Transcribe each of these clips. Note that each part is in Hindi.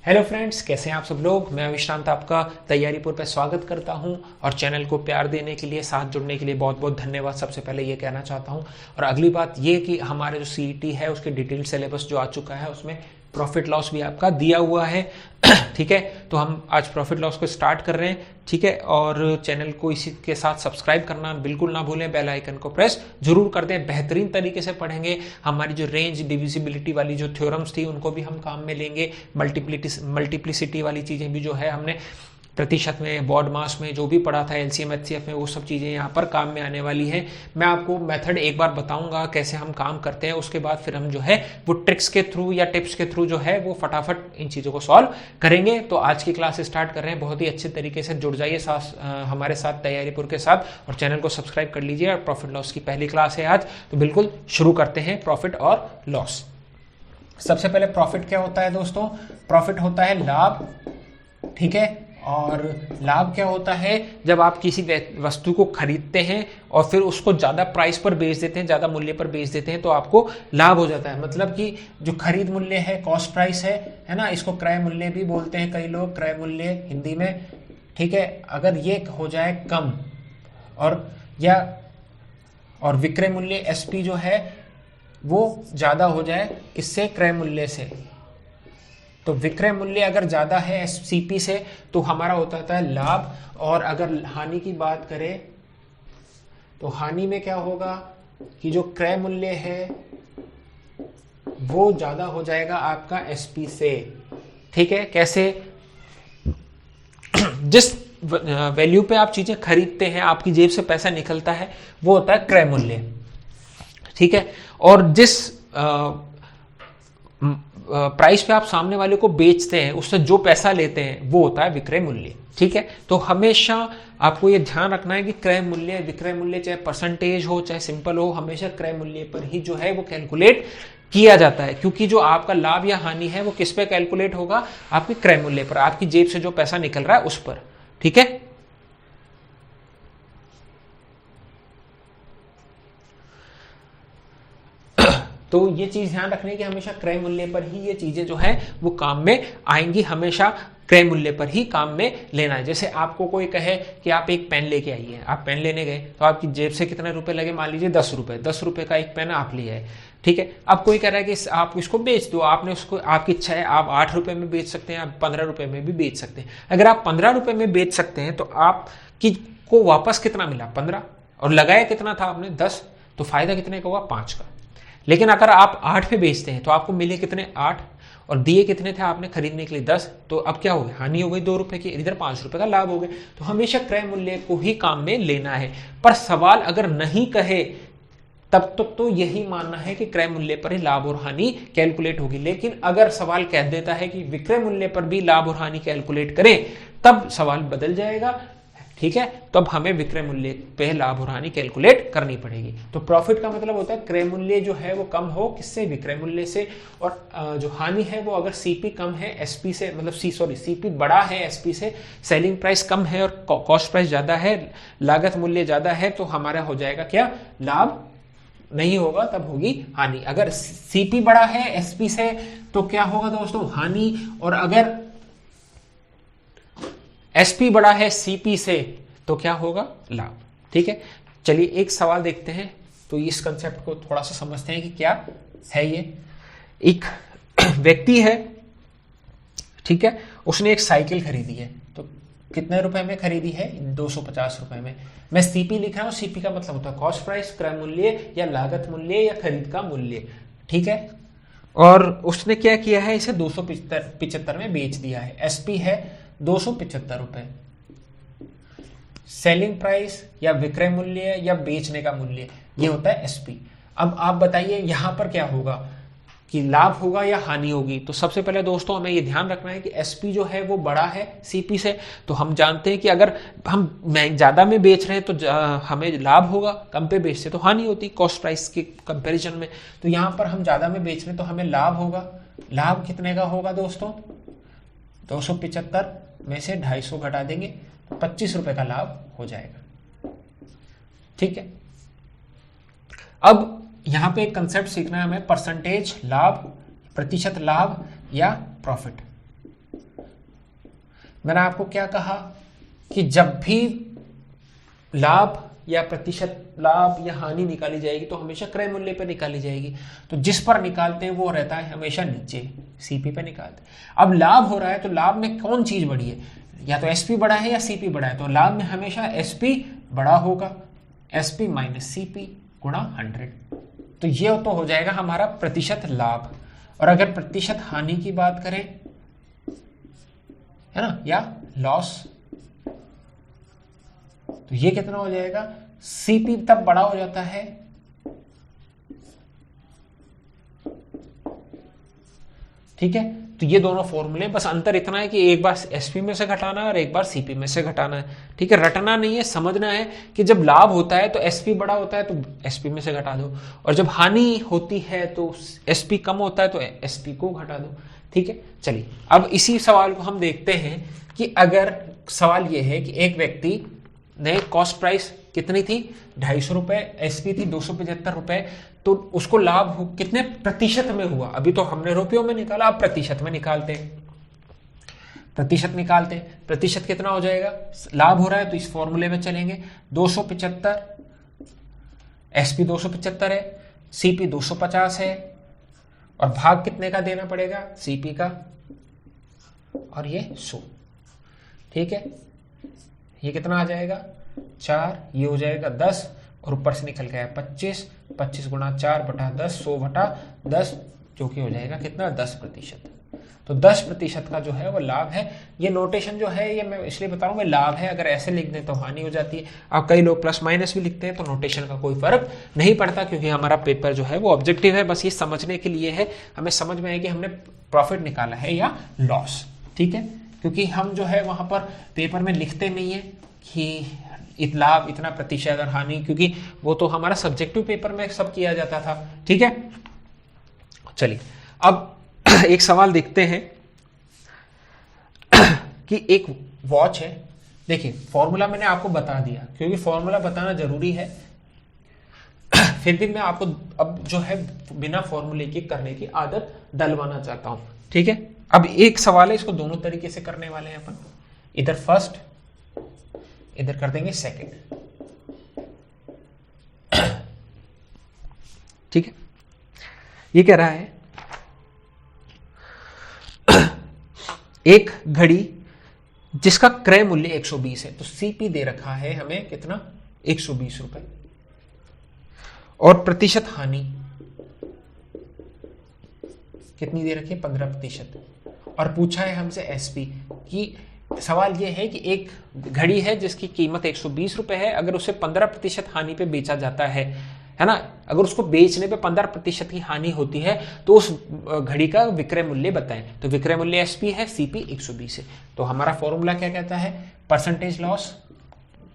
हेलो फ्रेंड्स, कैसे हैं आप सब लोग। मैं विश्रांत आपका तैयारीपुर पे स्वागत करता हूं और चैनल को प्यार देने के लिए, साथ जुड़ने के लिए बहुत बहुत धन्यवाद सबसे पहले ये कहना चाहता हूं। और अगली बात ये कि हमारे जो सीईटी है उसके डिटेल सिलेबस जो आ चुका है उसमें प्रॉफिट लॉस भी आपका दिया हुआ है। ठीक है, तो हम आज प्रॉफिट लॉस को स्टार्ट कर रहे हैं। ठीक है, और चैनल को इसी के साथ सब्सक्राइब करना बिल्कुल ना भूलें, बेल आइकन को प्रेस जरूर कर दें। बेहतरीन तरीके से पढ़ेंगे। हमारी जो रेंज डिविजिबिलिटी वाली जो थ्योरम्स थी उनको भी हम काम में लेंगे। मल्टीप्लिसिटी वाली चीज़ें भी जो है हमने प्रतिशत में, बॉड मास में जो भी पढ़ा था, एलसीएम एचसीएफ में, वो सब चीज़ें यहाँ पर काम में आने वाली हैं। मैं आपको मेथड एक बार बताऊंगा कैसे हम काम करते हैं, उसके बाद फिर हम जो है वो ट्रिक्स के थ्रू या टिप्स के थ्रू जो है वो फटाफट इन चीज़ों को सॉल्व करेंगे। तो आज की क्लास स्टार्ट कर रहे हैं। बहुत ही अच्छे तरीके से जुड़ जाइए हमारे साथ तैयारीपुर के साथ और चैनल को सब्सक्राइब कर लीजिए। और प्रॉफिट लॉस की पहली क्लास है आज, तो बिल्कुल शुरू करते हैं प्रॉफिट और लॉस। सबसे पहले प्रॉफिट क्या होता है दोस्तों? प्रॉफिट होता है लाभ। ठीक है, और लाभ क्या होता है? जब आप किसी वस्तु को खरीदते हैं और फिर उसको ज़्यादा प्राइस पर बेच देते हैं, ज़्यादा मूल्य पर बेच देते हैं, तो आपको लाभ हो जाता है। मतलब कि जो खरीद मूल्य है, कॉस्ट प्राइस है ना, इसको क्रय मूल्य भी बोलते हैं कई लोग, क्रय मूल्य हिंदी में। ठीक है, अगर ये हो जाए कम और विक्रय मूल्य एसपी जो है वो ज़्यादा हो जाए इससे, क्रय मूल्य से, तो विक्रय मूल्य अगर ज़्यादा है सीपी से तो हमारा होता है लाभ। और अगर हानि की बात करें तो हानि में क्या होगा कि जो क्रय मूल्य है वो ज़्यादा हो जाएगा आपका एसपी से। ठीक है, कैसे? जिस वैल्यू पे आप चीज़ें खरीदते हैं, आपकी जेब से पैसा निकलता है, वो होता है क्रय मूल्य। ठीक है, और जिस प्राइस पे आप सामने वाले को बेचते हैं, उससे जो पैसा लेते हैं वो होता है विक्रय मूल्य। ठीक है, तो हमेशा आपको ये ध्यान रखना है कि क्रय मूल्य, विक्रय मूल्य चाहे परसेंटेज हो चाहे सिंपल हो, हमेशा क्रय मूल्य पर ही जो है वो कैलकुलेट किया जाता है। क्योंकि जो आपका लाभ या हानि है वो किस पे कैलकुलेट होगा? आपके क्रय मूल्य पर, आपकी जेब से जो पैसा निकल रहा है उस पर। ठीक है, तो ये चीज ध्यान रखने की हमेशा क्रय मूल्य पर ही ये चीजें जो है वो काम में आएंगी। हमेशा क्रय मूल्य पर ही काम में लेना है। जैसे आपको कोई कहे कि आप एक पेन लेके आइए, आप पेन लेने गए तो आपकी जेब से कितने रुपए लगे? मान लीजिए 10 रुपए। 10 रुपए का एक पेन आप लिए है। ठीक है, अब कोई कह रहा है कि आप इसको बेच दो, आपने उसको, आपकी इच्छा है, आप 8 रुपए में बेच सकते हैं, आप 15 रुपए में भी बेच सकते हैं। अगर आप 15 रुपए में बेच सकते हैं तो आपकी को वापस कितना मिला? 15। और लगाया कितना था आपने? 10। तो फायदा कितने का हुआ? 5 का। लेकिन अगर आप 8 पे बेचते हैं तो आपको मिले कितने? 8। और दिए कितने थे आपने खरीदने के लिए? 10। तो अब क्या हो गई? हानि हो गई 2 रुपए की, इधर 5 रुपए का लाभ हो गया। तो हमेशा क्रय मूल्य को ही काम में लेना है। पर सवाल अगर नहीं कहे तब तो यही मानना है कि क्रय मूल्य पर ही लाभ और हानि कैलकुलेट होगी। लेकिन अगर सवाल कह देता है कि विक्रय मूल्य पर भी लाभ और हानि कैलकुलेट करें, तब सवाल बदल जाएगा। ठीक है, तो अब हमें विक्रय मूल्य पे लाभ और हानि कैलकुलेट करनी पड़ेगी। तो प्रॉफिट का मतलब होता है क्रय मूल्य जो है वो कम हो, किससे? विक्रय मूल्य से। और जो हानि है वो अगर सीपी कम है एसपी से, मतलब सीपी बड़ा है एसपी से, सेलिंग प्राइस कम है और कॉस्ट प्राइस ज्यादा है, लागत मूल्य ज्यादा है, तो हमारा हो जाएगा क्या? लाभ नहीं होगा, तब होगी हानि। अगर सीपी बड़ा है एसपी से तो क्या होगा दोस्तों? हानि। और अगर एसपी बड़ा है सीपी से तो क्या होगा? लाभ। ठीक है, चलिए एक सवाल देखते हैं। तो इस कंसेप्ट को थोड़ा सा समझते हैं कि क्या है ये। एक व्यक्ति है, ठीक है, उसने एक साइकिल खरीदी है। तो कितने रुपए में खरीदी है? 250 रुपए में। मैं सीपी लिख रहा हूं। सीपी का मतलब होता है कॉस्ट प्राइस, क्रय मूल्य या लागत मूल्य या खरीद का मूल्य। ठीक है, और उसने क्या किया है? इसे 275 में बेच दिया है। एसपी है 275 रुपए। सेलिंग प्राइस या विक्रय मूल्य या बेचने का मूल्य, ये होता है एसपी। अब आप बताइए यहां पर क्या होगा कि लाभ होगा या हानि होगी? तो सबसे पहले दोस्तों हमें ये ध्यान रखना है कि एसपी जो है वो बड़ा है सीपी से। तो हम जानते हैं कि अगर हम ज्यादा में बेच रहे हैं तो हमें लाभ होगा, कम पे बेचते तो हानि होती कॉस्ट प्राइस के कंपैरिजन में। तो यहां पर हम ज्यादा में बेच रहे हैं तो हमें लाभ होगा। लाभ कितने का होगा दोस्तों? 275 में से 250 घटा देंगे, 25 रुपए का लाभ हो जाएगा। ठीक है, अब यहां पे एक कंसेप्ट सीखना है हमें, परसेंटेज लाभ, प्रतिशत लाभ या प्रॉफिट। मैंने आपको क्या कहा कि जब भी लाभ या प्रतिशत लाभ या हानि निकाली जाएगी तो हमेशा क्रय मूल्य पर निकाली जाएगी। तो जिस पर निकालते हैं वो रहता है हमेशा नीचे, सीपी पे निकालते हैं। अब लाभ हो रहा है तो लाभ में कौन चीज बड़ी है, या तो एसपी बड़ा है या सीपी बड़ा है, तो लाभ में हमेशा एसपी बड़ा होगा, एसपी माइनस सीपी गुणा 100। तो ये तो हो जाएगा हमारा प्रतिशत लाभ। और अगर प्रतिशत हानि की बात करें, है ना, या लॉस, तो ये कितना हो जाएगा, सीपी तब बड़ा हो जाता है ठीक है। तो ये दोनों फॉर्मूले, बस अंतर इतना है कि एक बार एसपी में से घटाना है और एक बार सीपी में से घटाना है, ठीक है। रटना नहीं है, समझना है कि जब लाभ होता है तो एसपी बड़ा होता है तो एसपी में से घटा दो, और जब हानि होती है तो एसपी कम होता है तो एसपी को घटा दो, ठीक है। चलिए अब इसी सवाल को हम देखते हैं कि अगर सवाल ये है कि एक व्यक्ति ने कॉस्ट प्राइस कितनी थी 250 रुपए, एसपी थी 275 रुपए, तो उसको लाभ कितने प्रतिशत में हुआ। अभी तो हमने रुपयों में निकाला, अब प्रतिशत में निकालते हैं, प्रतिशत निकालते हैं। प्रतिशत कितना हो जाएगा, लाभ हो रहा है तो इस फॉर्मूले में चलेंगे, 275, एसपी 275 है, सीपी 250 है, और भाग कितने का देना पड़ेगा, सीपी का, और ये 100, ठीक है। ये कितना आ जाएगा 4, ये हो जाएगा 10, और ऊपर से निकल गया 25, 25 गुणा 4 बटा 10, 100 बटा 10, जो कि हो जाएगा कितना 10%। तो 10% का जो है वो लाभ है। ये नोटेशन जो है ये मैं इसलिए बता रहा हूँ, लाभ है, अगर ऐसे लिख दें तो हानि हो जाती है। अब कई लोग प्लस माइनस भी लिखते हैं तो नोटेशन का कोई फर्क नहीं पड़ता, क्योंकि हमारा पेपर जो है वो ऑब्जेक्टिव है, बस ये समझने के लिए है, हमें समझ में आए कि हमने प्रॉफिट निकाला है या लॉस, ठीक है। क्योंकि हम जो है वहां पर पेपर में लिखते नहीं है कि लाभ इतना प्रतिशत और हानि, क्योंकि वो तो हमारा सब्जेक्टिव पेपर में सब किया जाता था, ठीक है। चलिए अब एक सवाल देखते हैं कि एक वॉच है, देखिए फॉर्मूला मैंने आपको बता दिया, क्योंकि फॉर्मूला बताना जरूरी है, फिर भी मैं आपको अब जो है बिना फॉर्मूले के करने की आदत डलवाना चाहता हूं, ठीक है। अब एक सवाल है, इसको दोनों तरीके से करने वाले हैं अपन, इधर फर्स्ट, इधर कर देंगे सेकंड, ठीक है। ये कह रहा है एक घड़ी जिसका क्रय मूल्य 120 है, तो सीपी दे रखा है हमें कितना 120 रुपए, और प्रतिशत हानि कितनी दे रखी है 15%, और पूछा है हमसे एसपी की। सवाल यह है कि एक घड़ी है जिसकी कीमत 120 रुपए है, अगर उसे 15% हानि पे बेचा जाता है ना, अगर उसको बेचने पे 15% की हानि होती है तो उस घड़ी का विक्रय मूल्य बताएं। तो विक्रय मूल्य एसपी है, सीपी 120 है, तो हमारा फॉर्मूला क्या कहता है, परसेंटेज लॉस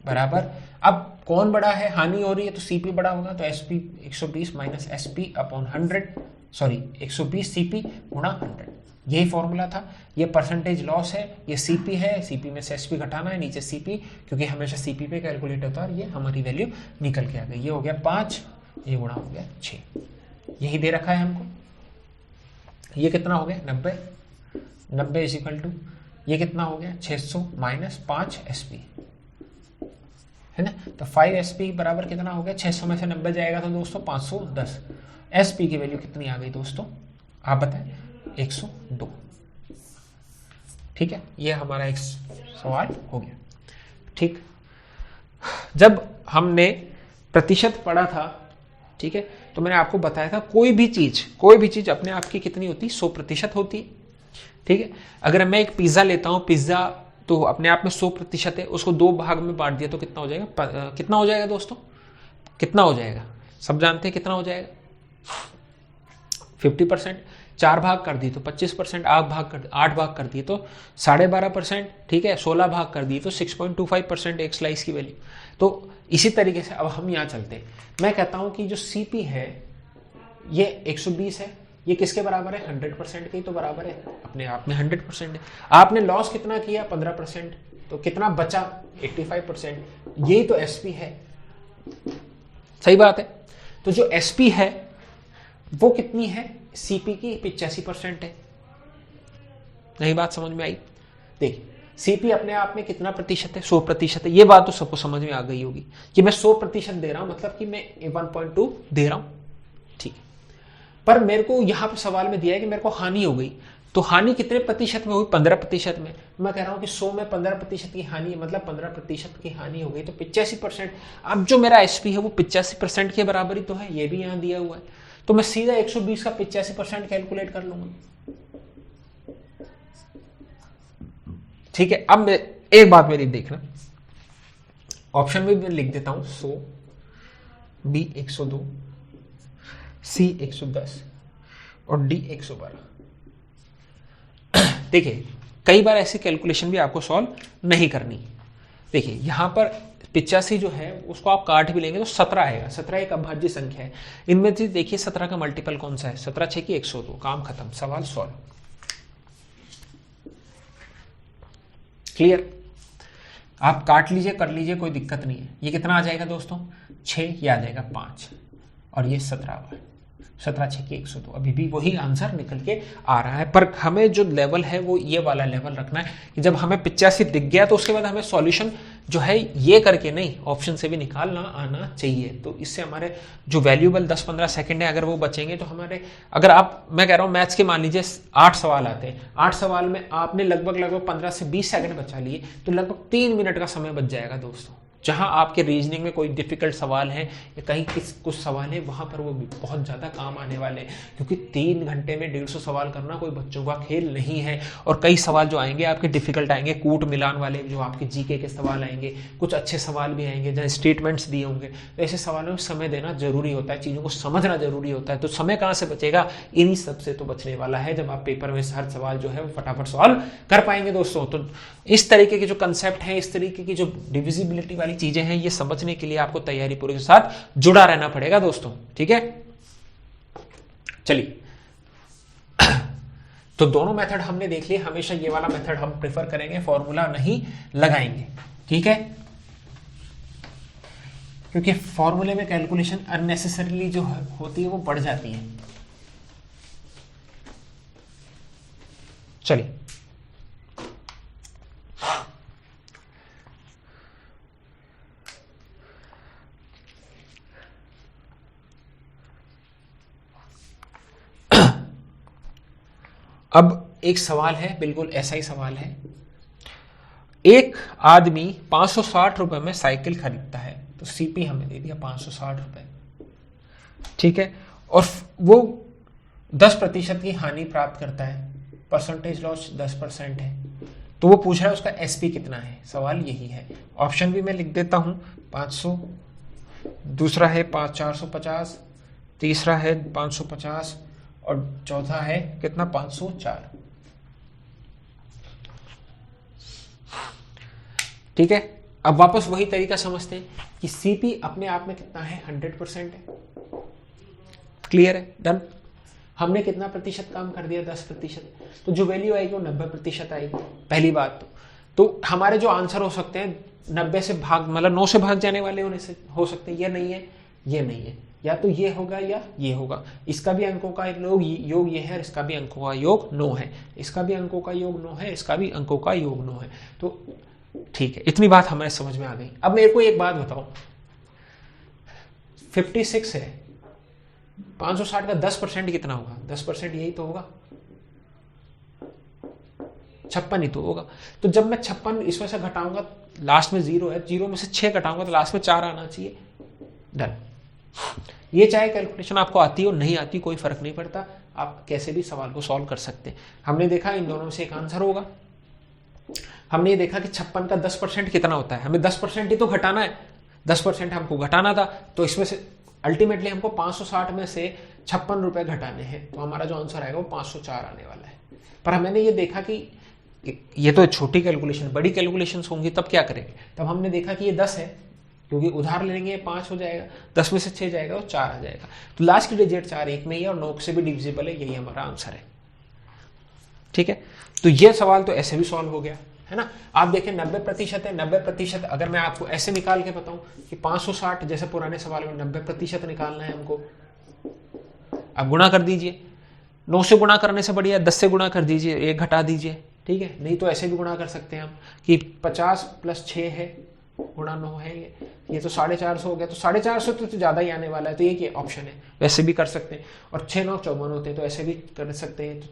बराबर, अब कौन बड़ा है, हानि हो रही है तो सीपी बड़ा होगा, तो SP 120 minus SP upon 100, sorry 120 CP गुणा 100, यही फॉर्मूला था। ये परसेंटेज लॉस है, ये सीपी है, सीपी में से एसपी घटाना है, नीचे सीपी, क्योंकि हमेशा सीपी पे कैलकुलेट होता है, और ये हमारी वैल्यू निकल के आ गई। ये हो गया 5, ये गुणा हो गया 6, यही दे रखा है हमको। ये कितना हो गया 90, 90 इज इक्वल टू ये कितना हो गया 600 माइनस 5 एसपी, है ना। तो 5 एसपी बराबर कितना हो गया, 600 में से 90 जाएगा तो दोस्तों 510। एसपी की वैल्यू कितनी आ गई दोस्तों, आप बताएं, 102, ठीक है। ये हमारा एक सवाल हो गया, ठीक। जब हमने प्रतिशत पढ़ा था, ठीक है, तो मैंने आपको बताया था कोई भी चीज अपने आप की कितनी होती है 100% होती है, ठीक है। अगर मैं एक पिज्जा लेता हूं, पिज्जा तो अपने आप में 100% है, उसको 2 भाग में बांट दिया तो कितना हो जाएगा, कितना हो जाएगा दोस्तों, कितना हो जाएगा, सब जानते हैं कितना हो जाएगा 50%, 4 भाग कर दिए तो 25%, 8 भाग कर दिए तो 12.5%, ठीक है, 16 भाग कर दिए तो 6.25% एक स्लाइस की वैल्यू। तो इसी तरीके से अब हम यहाँ चलते हैं, मैं कहता हूं कि जो सीपी है ये 120 है, ये किसके बराबर है 100% के तो बराबर है, अपने आप में 100% है। आपने लॉस कितना किया 15%, तो कितना बचा 85%, यही तो एसपी है, सही बात है। तो जो एसपी है वो कितनी है, सीपी की 85% है। नई बात समझ में आई, देखिए सीपी अपने आप में कितना प्रतिशत है, 100% है। ये बात तो सबको समझ में आ गई होगी कि मैं 100% दे रहा हूं, मतलब कि मैं 1.2 दे रहा हूं, ठीक है। पर मेरे को यहां पर सवाल में दिया है कि मेरे को हानि हो गई, तो हानि कितने प्रतिशत में हुई, 15% में। मैं कह रहा हूं कि 100 में 15% की हानि, मतलब 15% की हानि हो गई तो 85%। अब जो मेरा एसपी है वो 85% के बराबर ही तो है, ये भी यहां दिया हुआ है, तो मैं सीधा 120 का 85% कैलकुलेट कर लूंगा, ठीक है। अब एक बात मेरी देखना, ऑप्शन में मैं लिख देता हूं 100, बी 102, सी 110 और डी 112। देखिए कई बार ऐसी कैलकुलेशन भी आपको सॉल्व नहीं करनी। देखिए यहां पर 85 जो है उसको आप काट भी लेंगे तो 17 आएगा, 17 एक अभाज्य संख्या है। इनमें से देखिए 17 का मल्टीपल कौन सा है, 17 6 की 102, काम खत्म, सवाल सॉल्व, क्लियर। आप काट लीजिए कर लीजिए, कोई दिक्कत नहीं है। ये कितना आ जाएगा दोस्तों, 6, ये आ जाएगा 5 और ये 17, 17 6 की 102, अभी भी वही आंसर निकल के आ रहा है। पर हमें जो लेवल है वो ये वाला लेवल रखना है कि जब हमें 85 दिख गया तो उसके बाद हमें सॉल्यूशन जो है ये करके नहीं, ऑप्शन से भी निकालना आना चाहिए। तो इससे हमारे जो वैल्यूएबल 10-15 सेकंड है अगर वो बचेंगे तो हमारे, अगर आप, मैं कह रहा हूँ मैथ्स के मान लीजिए 8 सवाल आते हैं, 8 सवाल में आपने लगभग 15 से 20 सेकंड बचा लिए तो लगभग 3 मिनट का समय बच जाएगा दोस्तों। जहां आपके रीजनिंग में कोई डिफिकल्ट सवाल है या कहीं कुछ सवाल है वहां पर वो बहुत ज़्यादा काम आने वाले हैं, क्योंकि 3 घंटे में 150 सवाल करना कोई बच्चों का खेल नहीं है। और कई सवाल जो आएंगे आपके डिफिकल्ट आएंगे, कूट मिलान वाले जो आपके जीके के सवाल आएंगे, कुछ अच्छे सवाल भी आएंगे जहाँ स्टेटमेंट्स दिए होंगे। तो ऐसे सवालों में समय देना जरूरी होता है, चीज़ों को समझना जरूरी होता है। तो समय कहाँ से बचेगा, इन्हीं सब से तो बचने वाला है जब आप पेपर में हर सवाल जो है वो फटाफट सॉल्व कर पाएंगे दोस्तों। तो इस तरीके के जो कंसेप्ट हैं, इस तरीके की जो डिविजिबिलिटी वाली चीजें हैं, ये समझने के लिए आपको तैयारी पूरे के साथ जुड़ा रहना पड़ेगा दोस्तों, ठीक है। चलिए तो दोनों मेथड हमने देख लिए, हमेशा ये वाला मेथड हम प्रेफर करेंगे, फॉर्मूला नहीं लगाएंगे, ठीक है, क्योंकि फॉर्मूले में कैलकुलेशन अननेसेसरीली जो होती है वो बढ़ जाती है। चलिए अब एक सवाल है, बिल्कुल ऐसा ही सवाल है। एक आदमी 560 रुपए में साइकिल खरीदता है, तो सीपी हमें दे दिया 560 रुपए, ठीक है, और वो 10% की हानि प्राप्त करता है, परसेंटेज लॉस 10% है। तो वो पूछ रहा है उसका एसपी कितना है, सवाल यही है। ऑप्शन भी मैं लिख देता हूं, 500, दूसरा है 450, तीसरा है 550 और चौथा है कितना, 504, ठीक है। अब वापस वही तरीका समझते हैं कि सीपी अपने आप में कितना है, 100% है, क्लियर है, डन। हमने कितना प्रतिशत काम कर दिया, 10%, तो जो वैल्यू आएगी वो 90% आएगी, पहली बात। तो हमारे जो आंसर हो सकते हैं 90 से भाग, मतलब 9 से भाग जाने वाले होने से हो सकते हैं, ये नहीं है, ये नहीं है, या तो ये होगा या ये होगा। इसका भी अंकों का योग ये है, इसका भी अंकों का योग 9 है, इसका भी अंकों का योग 9 है, इसका भी अंकों का योग 9 है। तो ठीक है, इतनी बात हमें समझ में आ गई। अब मेरे को एक बात बताओ, 56 है, 560 का 10% कितना होगा, 10% यही तो होगा, 56 ही तो होगा। तो जब मैं 56 इसमें से घटाऊंगा, लास्ट में 0 है, 0 में से 6 घटाऊंगा तो लास्ट में 4 आना चाहिए, डन। ये चाहे कैलकुलेशन आपको आती हो नहीं आती कोई फर्क नहीं पड़ता, आप कैसे भी सवाल को सॉल्व कर सकते हैं। हमने देखा इन दोनों में से एक आंसर होगा। हमने ये देखा कि 56 का 10% कितना होता है, हमें 10% ही तो घटाना है, 10% हमको घटाना था, तो इसमें से अल्टीमेटली हमको 560 में से 56 रुपए घटाने हैं, तो हमारा जो आंसर आएगा वो 504 आने वाला है। पर हमने ये देखा कि ये तो छोटी कैलकुलेशन, बड़ी कैलकुलेशन होंगी तब क्या करेंगे, तब हमने देखा कि ये 10 है, क्योंकि उधार लेंगे 5 हो जाएगा, 10 में से 6 जाएगा वो 4 आ जाएगा, तो लास्ट की डिजिट 4 एक में ही है और 9 से भी डिविजिबल है, यही हमारा आंसर है, ठीक है। तो ये सवाल तो ऐसे भी सॉल्व हो गया है ना। आप देखें 90% है, 90% अगर मैं आपको ऐसे निकाल के बताऊं कि 560 जैसे पुराने सवाल में 90% निकालना है हमको, आप गुणा कर दीजिए, 9 से गुणा करने से बढ़िया 10 से गुणा कर दीजिए, 1 घटा दीजिए, ठीक है, नहीं तो ऐसे भी गुणा कर सकते हैं हम कि 50 + 6 है गुणा 9 है, ये तो 450 हो गया, तो 450 तो ज़्यादा ही आने वाला है, तो ये ऑप्शन है, वैसे भी कर सकते हैं। और 6 9 54 होते हैं, तो ऐसे भी कर सकते हैं, तो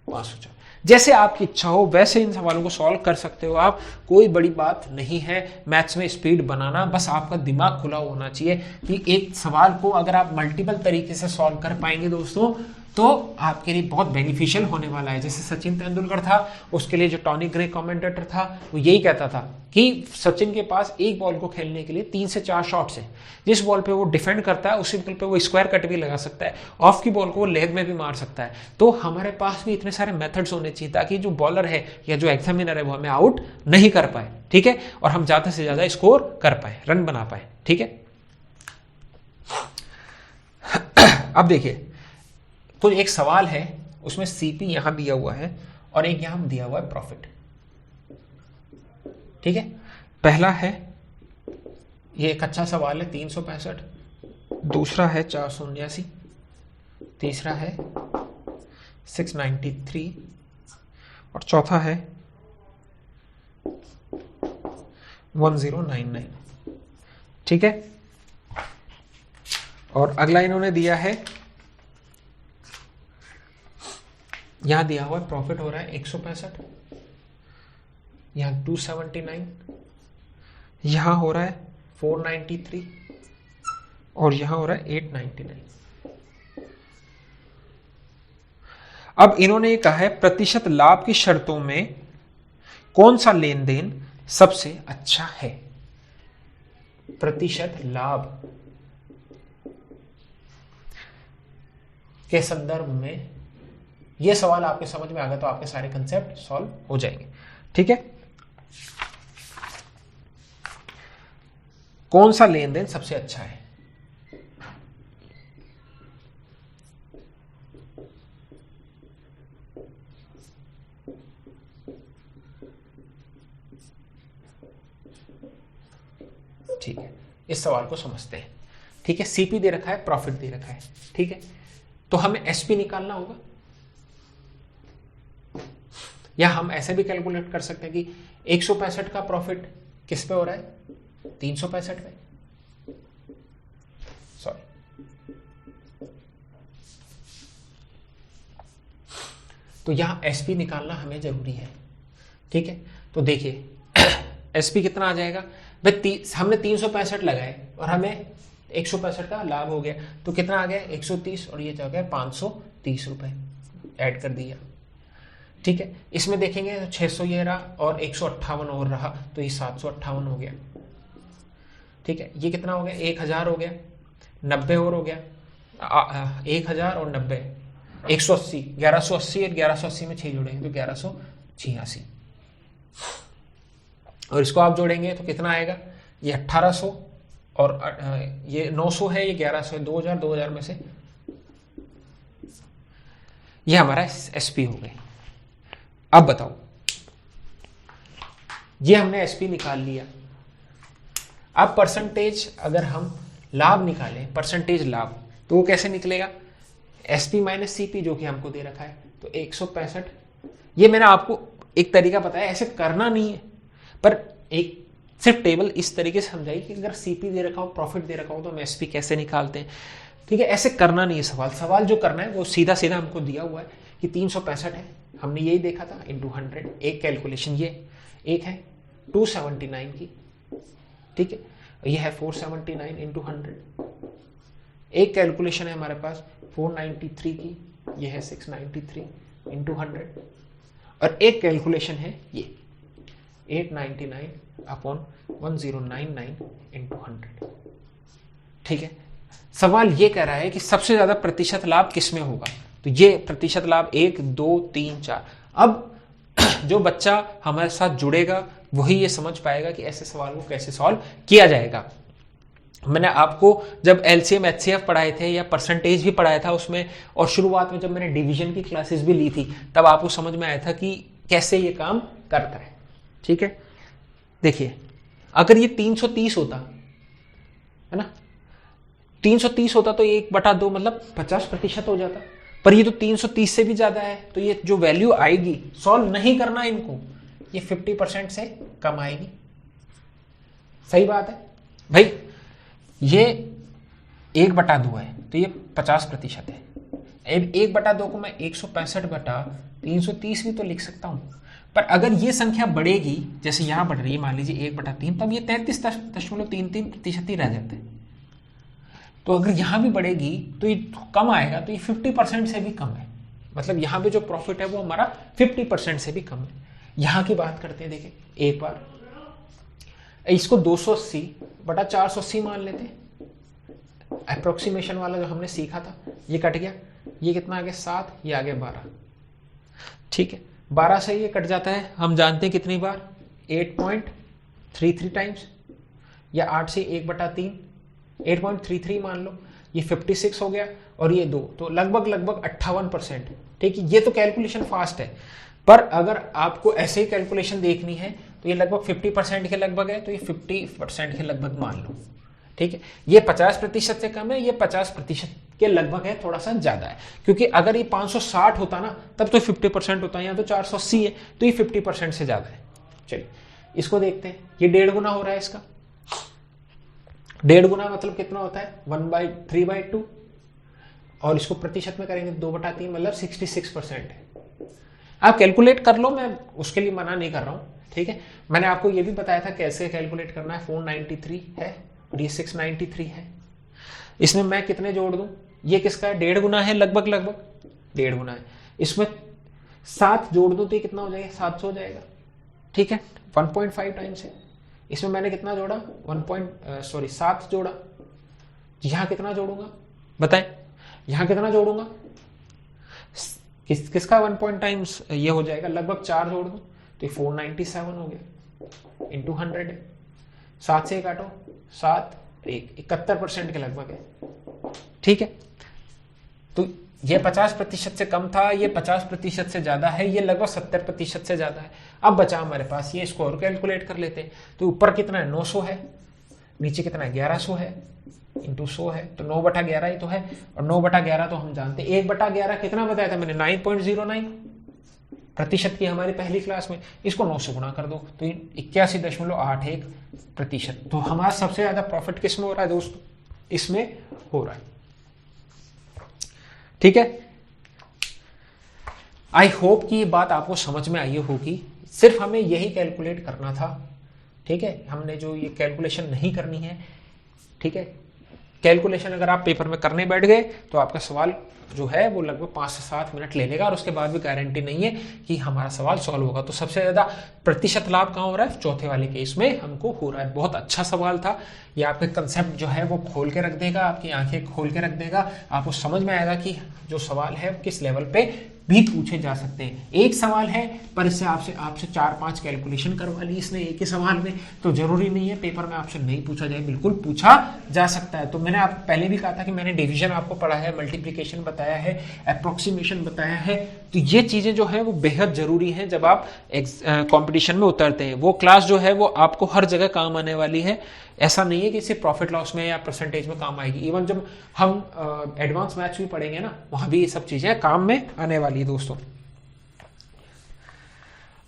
504, जैसे आपकी इच्छा हो वैसे इन सवालों को सॉल्व कर सकते हो आप, कोई बड़ी बात नहीं है मैथ्स में स्पीड बनाना, बस आपका दिमाग खुला होना चाहिए कि एक सवाल को अगर आप मल्टीपल तरीके से सॉल्व कर पाएंगे दोस्तों तो आपके लिए बहुत बेनिफिशियल होने वाला है। जैसे सचिन तेंदुलकर था, उसके लिए जो टॉनी ग्रे कमेंटेटर था वो यही कहता था कि सचिन के पास एक बॉल को खेलने के लिए 3 से 4 शॉट्स हैं। जिस बॉल पे वो डिफेंड करता है उसी बॉल पे वो स्क्वायर कट भी लगा सकता है, ऑफ की बॉल को वो लेग में भी मार सकता है। तो हमारे पास भी इतने सारे मेथड्स होने चाहिए ताकि जो बॉलर है या जो एग्जामिनर है वो हमें आउट नहीं कर पाए, ठीक है, और हम ज्यादा से ज्यादा स्कोर कर पाए, रन बना पाए, ठीक है। अब देखिए, तो एक सवाल है उसमें सीपी यहां दिया हुआ है और एक यहां दिया हुआ है प्रॉफिट, ठीक है। पहला है, ये एक अच्छा सवाल है 365, दूसरा है 479, तीसरा है 693 और चौथा है 1099, ठीक है। और अगला इन्होंने दिया है, यहां दिया हुआ है प्रॉफिट हो रहा है 165, यहां 279, यहां हो रहा है 493 और यहां हो रहा है 899। अब इन्होंने ये कहा है प्रतिशत लाभ की शर्तों में कौन सा लेन देन सबसे अच्छा है। प्रतिशत लाभ के संदर्भ में ये सवाल आपके समझ में आ गया तो आपके सारे कंसेप्ट सॉल्व हो जाएंगे, ठीक है। कौन सा लेन देन सबसे अच्छा है, ठीक है, इस सवाल को समझते हैं, ठीक है। सीपी दे रखा है, प्रॉफिट दे रखा है, ठीक है, तो हमें एसपी निकालना होगा, या हम ऐसे भी कैलकुलेट कर सकते हैं कि 165 का प्रॉफिट किस पे हो रहा है, 365 पे, सॉरी। तो यहां एसपी निकालना हमें जरूरी है, ठीक है। तो देखिए एसपी कितना आ जाएगा भाई, हमने 365 लगाए और हमें 165 का लाभ हो गया, तो कितना आ गया 130 और ये जा गया 530 रुपए, ऐड कर दिया, ठीक है। इसमें देखेंगे तो 600 ये रहा और 158 और रहा, तो ये 758 हो गया, ठीक है। ये कितना हो गया 1000 हो गया, 90 और हो गया 1000 और 90 180, 1180 और 1180 में 6 जोड़ेंगे तो 1186 और इसको आप जोड़ेंगे तो कितना आएगा, ये 1800 और ये 900 है, ये 1100 है, 2000 में से ये हमारा एसपी हो गए। अब बताओ, ये हमने एसपी निकाल लिया। अब परसेंटेज अगर हम लाभ निकालें, परसेंटेज लाभ, तो वो कैसे निकलेगा, एसपी माइनस सीपी जो कि हमको दे रखा है, तो 165। ये मैंने आपको एक तरीका बताया, ऐसे करना नहीं है, पर एक सिर्फ टेबल इस तरीके से समझाई कि अगर सीपी दे रखा हो, प्रॉफिट दे रखा हो, तो हम एसपी कैसे निकालते हैं, ठीक है। ऐसे करना नहीं है सवाल जो करना है वो सीधा सीधा हमको दिया हुआ है कि 365 है, हमने यही देखा था, इंटू 100, एक कैलकुलेशन ये, एक है 279 की, ठीक है, ये है 479 इंटू 100, एक कैलकुलेशन है हमारे पास 493 की, ये है 693 इंटू 100, और एक कैलकुलेशन है ये 899 अपॉन 1099 इंटू 100, ठीक है। सवाल ये कह रहा है कि सबसे ज्यादा प्रतिशत लाभ किसमें होगा, तो ये प्रतिशत लाभ 1 2 3 4। अब जो बच्चा हमारे साथ जुड़ेगा वही ये समझ पाएगा कि ऐसे सवाल को कैसे सॉल्व किया जाएगा। मैंने आपको जब एलसीएम एचसीएफ पढ़ाए थे या परसेंटेज भी पढ़ाया था उसमें, और शुरुआत में जब मैंने डिवीजन की क्लासेस भी ली थी, तब आपको समझ में आया था कि कैसे ये काम करता है, ठीक है। देखिए अगर ये 330 होता है ना, 330 होता तो 1/2 मतलब 50% हो जाता, पर ये तो 330 से भी ज्यादा है, तो ये जो वैल्यू आएगी, सॉल्व नहीं करना इनको, ये 50% से कम आएगी। सही बात है भाई, ये 1/2 है तो ये 50% है। अब 1/2 को मैं 165/330 भी तो लिख सकता हूं, पर अगर ये संख्या बढ़ेगी, जैसे यहां बढ़ रही है, मान लीजिए 1/3, तब ये 33.33% ही रह जाता है। तो अगर यहां भी बढ़ेगी तो ये कम आएगा, तो ये 50% से भी कम है। मतलब यहां पे जो प्रॉफिट है वो हमारा 50% से भी कम है। यहां की बात करते हैं, देखिए एक बार इसको 280/480 मान लेते हैं। अप्रोक्सीमेशन वाला जो हमने सीखा था, ये कट गया, ये कितना आ गया 7, ये आ गया 12। ठीक है, 12 से ये कट जाता है, हम जानते हैं कितनी बार, 8.33 टाइम्स, या 8 से 1/3, 8.33 मान लो, ये 56 हो गया, और ये 2, तो लगभग 58%। ठीक है, ये तो कैलकुलेशन फास्ट है, पर अगर आपको ऐसे ही कैलकुलेशन देखनी है तो ये लगभग 50% के लगभग है, तो ये 50% के लगभग मान लो। ठीक है, ये 50% से कम है, ये 50% के लगभग है, थोड़ा सा ज्यादा है, क्योंकि अगर ये 560 होता ना तब तो 50% होता है, यहाँ तो 480 है, तो ये 50% से ज्यादा है। चलिए इसको देखते हैं, ये 1.5 गुना हो रहा है इसका। 1.5 गुना मतलब कितना होता है, 1/3/2, और इसको प्रतिशत में करेंगे 2/3, मतलब 66% है। आप कैलकुलेट कर लो, मैं उसके लिए मना नहीं कर रहा हूं। ठीक है, मैंने आपको ये भी बताया था कैसे कैलकुलेट करना है। 493 है और ये 693 है, इसमें मैं कितने जोड़ दूं, ये किसका है, 1.5 गुना है, लगभग 1.5 गुना है। इसमें 7 जोड़ दूं तो ये कितना हो जाएगा, 700 हो जाएगा। ठीक है, 1.5 टाइम्स है। इसमें मैंने कितना जोड़ा, 7 जोड़ा। यहां कितना जोड़ूंगा बताएं, यहां कितना जोड़ूंगा, किसका 1 टाइम्स ये हो जाएगा, लगभग 4 जोड़ दूं तो ये 497 हो गया, इंटू 100 है। 7 से काटो, 7, 71% के लगभग है। ठीक है, तो ये 50% से कम था, ये 50% से ज्यादा है, ये लगभग 70% से ज्यादा है। अब बचा हमारे पास ये, इसको और कैलकुलेट कर लेते हैं। तो ऊपर कितना है, 900 है, नीचे कितना है, 1100 है, इंटू 100 है, तो 9/11 ही तो है, और 9/11 तो हम जानते हैं, 1/11 कितना बताया था मैंने, 9.09% की हमारी पहली क्लास में। इसको 9 से गुणा कर दो तो 81.81%। तो हमारा सबसे ज्यादा प्रॉफिट किस में हो रहा है दोस्तों, इसमें हो रहा है। ठीक है, आई होप कि ये बात आपको समझ में आई होगी। सिर्फ हमें यही कैलकुलेट करना था। ठीक है, हमने जो ये कैलकुलेशन नहीं करनी है। ठीक है, कैलकुलेशन अगर आप पेपर में करने बैठ गए तो आपका सवाल जो है वो लगभग 5 से 7 मिनट ले लेगा, और उसके बाद भी गारंटी नहीं है कि हमारा सवाल सॉल्व होगा। तो सबसे ज्यादा प्रतिशत लाभ कहां हो रहा है, चौथे वाले केस में हमको हो रहा है। बहुत अच्छा सवाल था ये, आपके कंसेप्ट जो है वो खोल के रख देगा, आपकी आंखें खोल के रख देगा। आपको समझ में आएगा कि जो सवाल है किस लेवल पे भी पूछे जा सकते हैं। एक सवाल है पर इससे आपसे 4-5 कैलकुलेशन करवा ली इसने एक ही सवाल में, तो जरूरी नहीं है पेपर में आपसे नहीं पूछा जाए, बिल्कुल पूछा जा सकता है। तो मैंने आपको पहले भी कहा था कि मैंने डिवीजन आपको पढ़ा है, मल्टीप्लिकेशन बताया है, अप्रोक्सीमेशन बताया है। तो ये चीजें जो है वो बेहद जरूरी है जब आप कंपटीशन में उतरते हैं। वो क्लास जो है वो आपको हर जगह काम आने वाली है। ऐसा नहीं है कि सिर्फ प्रॉफिट लॉस में या परसेंटेज में काम आएगी। इवन जब हम एडवांस मैथ्स भी पढ़ेंगे ना, वहां भी ये सब चीजें काम में आने वाली है दोस्तों।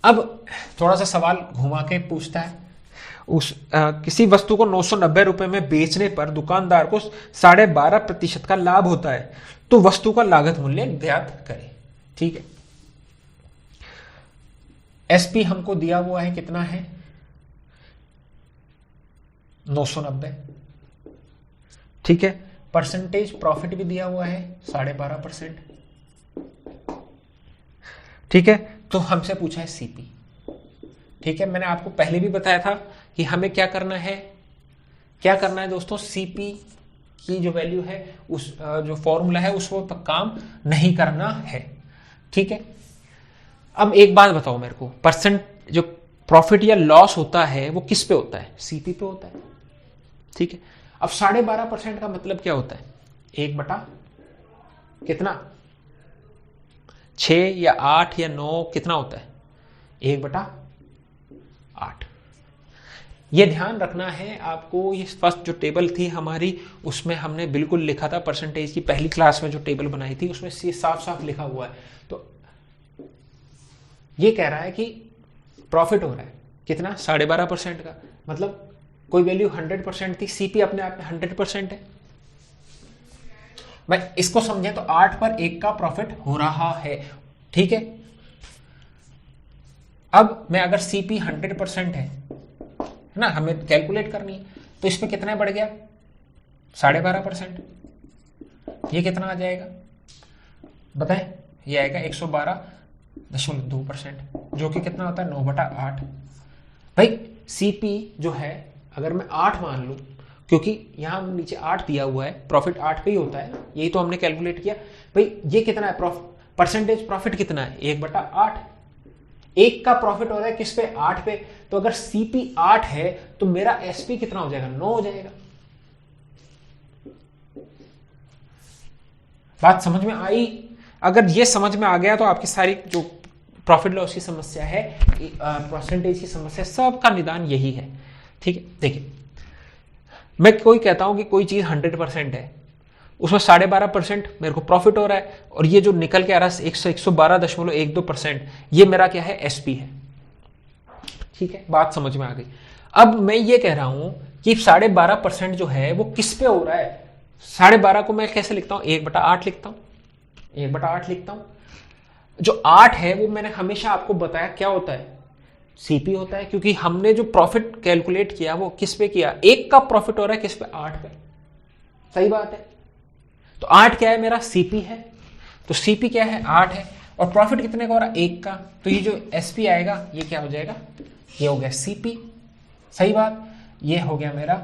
अब थोड़ा सा सवाल घुमा के पूछता है, किसी वस्तु को 990 रुपए में बेचने पर दुकानदार को 12.5% का लाभ होता है, तो वस्तु का लागत मूल्य ज्ञात करें। ठीक है, एसपी हमको दिया हुआ है, कितना है 990। ठीक है, परसेंटेज प्रॉफिट भी दिया हुआ है 12.5%। ठीक है, तो हमसे पूछा है सीपी। ठीक है, मैंने आपको पहले भी बताया था कि हमें क्या करना है दोस्तों, सीपी की जो वैल्यू है, उस जो फॉर्मूला है उसको काम नहीं करना है। ठीक है, अब एक बात बताओ मेरे को, परसेंट जो प्रॉफिट या लॉस होता है वो किस पे होता है, सीपी पे होता है। ठीक है, अब 12.5% का मतलब क्या होता है, 1 कितना 6 या 8 या 9 कितना होता है, 1/8। ये ध्यान रखना है आपको। ये फर्स्ट जो टेबल थी हमारी, उसमें हमने बिल्कुल लिखा था परसेंटेज की, पहली क्लास में जो टेबल बनाई थी उसमें साफ साफ लिखा हुआ है। तो ये कह रहा है कि प्रॉफिट हो रहा है कितना, 12.5% का, मतलब कोई वैल्यू 100% थी, सीपी अपने आप में 100% है। भाई इसको समझें तो 8 पर 1 का प्रॉफिट हो रहा है, ठीक है। अब मैं अगर सीपी 100% है ना, हमें कैलकुलेट करनी है, तो इसमें कितना बढ़ गया, 12.5%। ये कितना आ जाएगा बताएं, ये आएगा 112.2%, जो कि कितना होता है 9/8। भाई सीपी जो है अगर मैं 8 मान लूं, क्योंकि यहां नीचे 8 दिया हुआ है, प्रॉफिट 8 पे ही होता है, यही तो हमने कैलकुलेट किया। भाई ये कितना है, परसेंटेज प्रॉफिट कितना है, 1/8। 1 का प्रॉफिट हो रहा है किस पे, 8 पे। तो अगर सीपी 8 है तो मेरा एसपी कितना हो जाएगा, 9 हो जाएगा। बात समझ में आई? अगर ये समझ में आ गया तो आपकी सारी जो प्रॉफिट लॉस की समस्या है, परसेंटेज की समस्या, सबका निदान यही है, ठीक है। देखिए मैं कोई कहता हूं कि कोई चीज 100% है, उसमें 12.5% मेरे को प्रॉफिट हो रहा है, और ये जो निकल के आ रहा है 112.12%, ये मेरा क्या है, एसपी है, ठीक है। बात समझ में आ गई। अब मैं ये कह रहा हूं कि 12.5% जो है वो किस पे हो रहा है, 12.5 को मैं कैसे लिखता हूं, 1/8 लिखता हूं, 1/8 लिखता हूं। जो 8 है वो मैंने हमेशा आपको बताया क्या होता है, सीपी होता है, क्योंकि हमने जो प्रॉफिट कैलकुलेट किया वो किस पे किया, 1 का प्रॉफिट हो रहा है किस पे, 8 पे, सही बात है। तो 8 क्या है, मेरा सीपी है, तो सीपी क्या है, 8 है, और प्रॉफिट कितने का हो रहा है, 1 का, तो ये जो एसपी आएगा ये क्या हो जाएगा, ये हो गया सीपी, सही बात। ये हो गया मेरा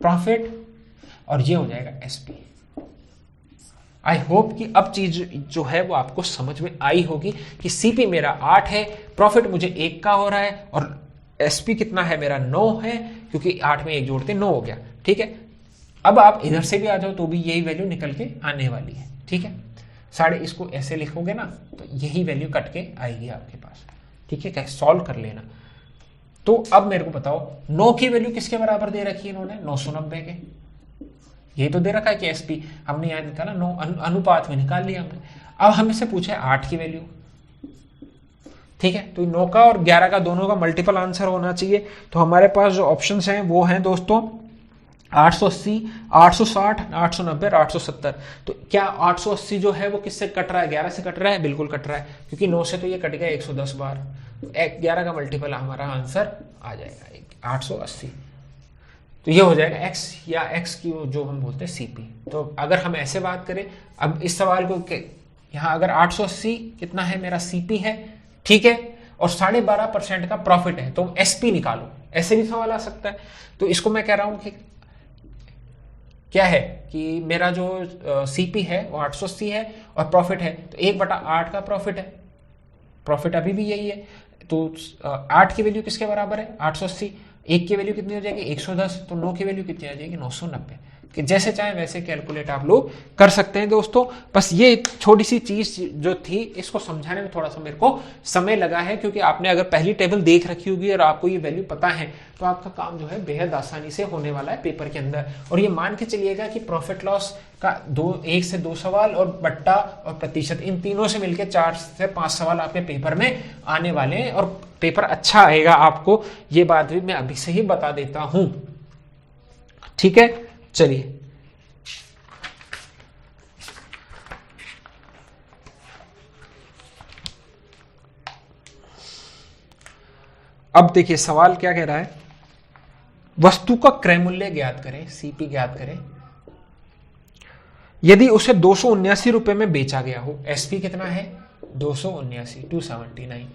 प्रॉफिट और ये हो जाएगा एसपी। आई होप कि अब चीज जो है वो आपको समझ में आई होगी कि सीपी मेरा 8 है, प्रॉफिट मुझे 1 का हो रहा है, और एसपी कितना है मेरा, 9 है, क्योंकि 8 में 1 जोड़ते 9 हो गया, ठीक है। अब आप इधर से भी आ जाओ तो भी यही वैल्यू निकल के आने वाली है, ठीक है। इसको ऐसे लिखोगे ना तो यही वैल्यू कट के आएगी आपके पास, ठीक है। कैसे सॉल्व कर लेना। तो अब मेरे को बताओ 9 की वैल्यू किसके बराबर दे रखी है इन्होंने, 990 के, ये तो दे रखा है कि एसपी, हमने यहां निकाला 9 अनुपात में निकाल लिया हमने। अब हमसे पूछा है 8 की वैल्यू, ठीक है। तो 9 का और 11 का दोनों का मल्टीपल आंसर होना चाहिए। तो हमारे पास जो ऑप्शंस हैं वो हैं दोस्तों 880, 860, 890 और 870। तो क्या 880 जो है वो किससे कट रहा है, 11 से कट रहा है, बिल्कुल कट रहा है, क्योंकि 9 से तो ये कट गया 110 बार, तो 11 का मल्टीपल हमारा आंसर आ जाएगा 880। तो ये हो जाएगा x, या x की जो हम बोलते हैं सीपी। तो अगर हम ऐसे बात करें, अब इस सवाल को यहाँ अगर 880 कितना है मेरा सीपी है, ठीक है, और 12.5% का प्रॉफिट है, तो एसपी निकालो, ऐसे भी सवाल आ सकता है। तो इसको मैं कह रहा हूं कि क्या है कि मेरा जो सीपी है वो 880 है और प्रॉफिट है, तो 1/8 का प्रॉफिट है, प्रॉफिट अभी भी यही है। तो 8 की वैल्यू किसके बराबर है, 880, 1 की वैल्यू कितनी हो जाएगी, 110, तो 9 की वैल्यू कितनी आ जाएगी, 990। कि जैसे चाहे वैसे कैलकुलेट आप लोग कर सकते हैं दोस्तों। बस ये छोटी सी चीज जो थी इसको समझाने में थोड़ा सा मेरे को समय लगा है, क्योंकि आपने अगर पहली टेबल देख रखी होगी और आपको ये वैल्यू पता है तो आपका काम जो है बेहद आसानी से होने वाला है पेपर के अंदर। और ये मान के चलिएगा कि प्रॉफिट लॉस का 1 से 2 सवाल और बट्टा और प्रतिशत, इन तीनों से मिलकर 4 से 5 सवाल आपके पेपर में आने वाले हैं, और पेपर अच्छा आएगा आपको, ये बात भी मैं अभी से ही बता देता हूं, ठीक है। चलिए अब देखिए सवाल क्या कह रहा है, वस्तु का क्रय मूल्य ज्ञात करें, सीपी ज्ञात करें, यदि उसे 279 रुपए में बेचा गया हो। एसपी कितना है, 279,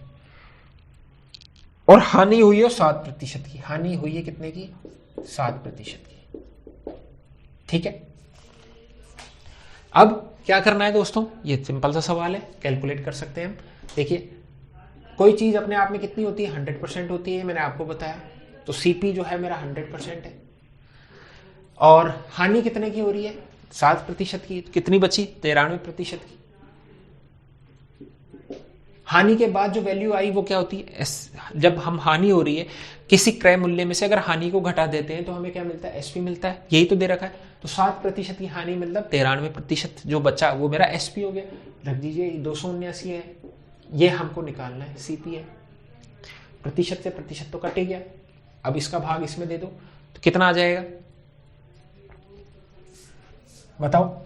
और हानि हुई हो 7% की, हानि हुई है कितने की, 7% की, ठीक है। अब क्या करना है दोस्तों, ये सिंपल सा सवाल है, कैलकुलेट कर सकते हैं हम। देखिए कोई चीज अपने आप में कितनी होती है, 100% होती है, मैंने आपको बताया। तो सीपी जो है मेरा 100% है, और हानि कितने की हो रही है, 7% की, कितनी बची, 93% की। हानि के बाद जो वैल्यू आई वो क्या होती है, जब हम हानि हो रही है किसी क्रय मूल्य में से अगर हानि को घटा देते हैं तो हमें क्या मिलता है, एसपी मिलता है, यही तो दे रखा है। तो 7% की हानि मतलब 93% जो बचा वो मेरा एसपी हो गया। रख दीजिए 279 है, ये हमको निकालना है, सीपी है। प्रतिशत से प्रतिशत तो कट ही गया, अब इसका भाग इसमें दे दो तो कितना आ जाएगा बताओ।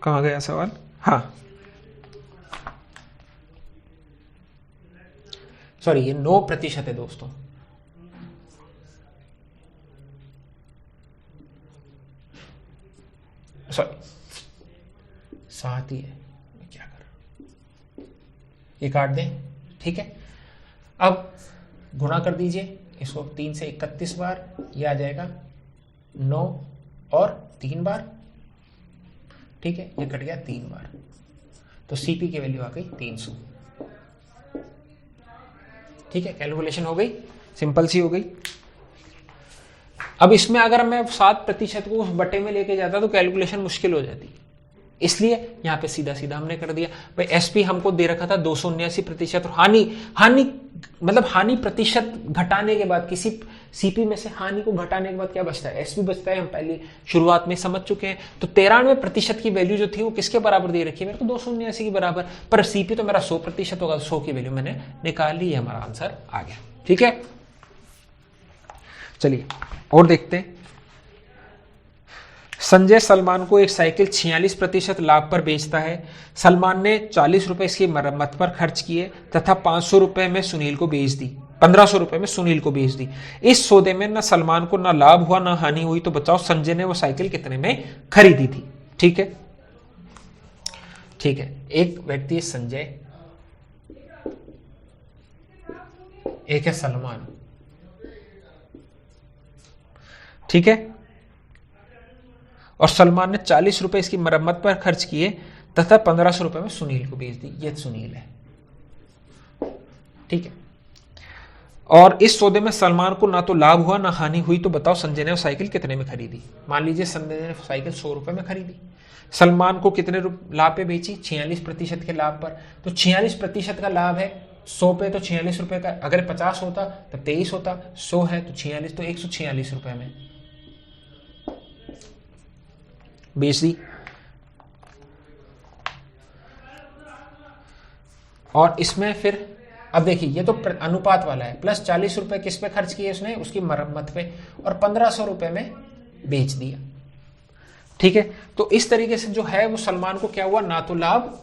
कहाँ गया सवाल, हाँ सॉरी ये 9% है दोस्तों। सॉरी 7 ही है, क्या कर, ये काट दें, ठीक है। अब गुणा कर दीजिए इसको 3 से 31 बार, ये आ जाएगा 9 और 3 बार, ठीक है, ये कट गया 3 बार, तो सीपी की वैल्यू आ गई 300। ठीक है, कैलकुलेशन हो गई, सिंपल सी हो गई। अब इसमें अगर मैं 7% को उस बटे में लेके जाता तो कैलकुलेशन मुश्किल हो जाती, इसलिए यहां पे सीधा सीधा हमने कर दिया। भाई एसपी हमको दे रखा था 279%, और हानि मतलब हानि प्रतिशत घटाने के बाद किसी सीपी में से हानि को घटाने के बाद क्या बचता है, एसपी बचता है, हम पहले शुरुआत में समझ चुके हैं। तो 93% की वैल्यू जो थी वो किसके बराबर दे रखी है, मेरे को 279 के बराबर, पर सीपी तो मेरा 100% होगा, 100 की वैल्यू मैंने निकाल ली, हमारा आंसर आ गया। ठीक है, चलिए और देखते हैं। संजय सलमान को एक साइकिल 46% लाभ पर बेचता है। सलमान ने 40 रुपए इसकी मरम्मत पर खर्च किए तथा 500 रुपए में सुनील को बेच दी, 1500 रुपए में सुनील को बेच दी। इस सौदे में न सलमान को ना लाभ हुआ ना हानि हुई, तो बताओ संजय ने वो साइकिल कितने में खरीदी थी। ठीक है, ठीक है, एक व्यक्ति संजय, एक है सलमान, ठीक है, और सलमान ने 40 रुपए इसकी मरम्मत पर खर्च किए तथा 1500 रुपए में सुनील को बेच दी। ये सुनील है, ठीक है, और इस सौदे में सलमान को ना तो लाभ हुआ ना हानि हुई, तो बताओ संजय ने वो साइकिल कितने में खरीदी। मान लीजिए संजय ने साइकिल 100 रुपए में खरीदी, सलमान को कितने लाभ पे बेची, 46% के लाभ पर। तो 46% का लाभ है 100 पे, तो 46 रुपए का, अगर 50 होता तो 23 होता, 100 है तो 46, तो 146 रुपए में बेच दी। और इसमें फिर अब देखिए, ये तो अनुपात वाला है, प्लस 40 रुपए किस पे खर्च किए उसने, उसकी मरम्मत पे, और 1500 रुपए में बेच दिया। ठीक है, तो इस तरीके से जो है वो सलमान को क्या हुआ, ना तो लाभ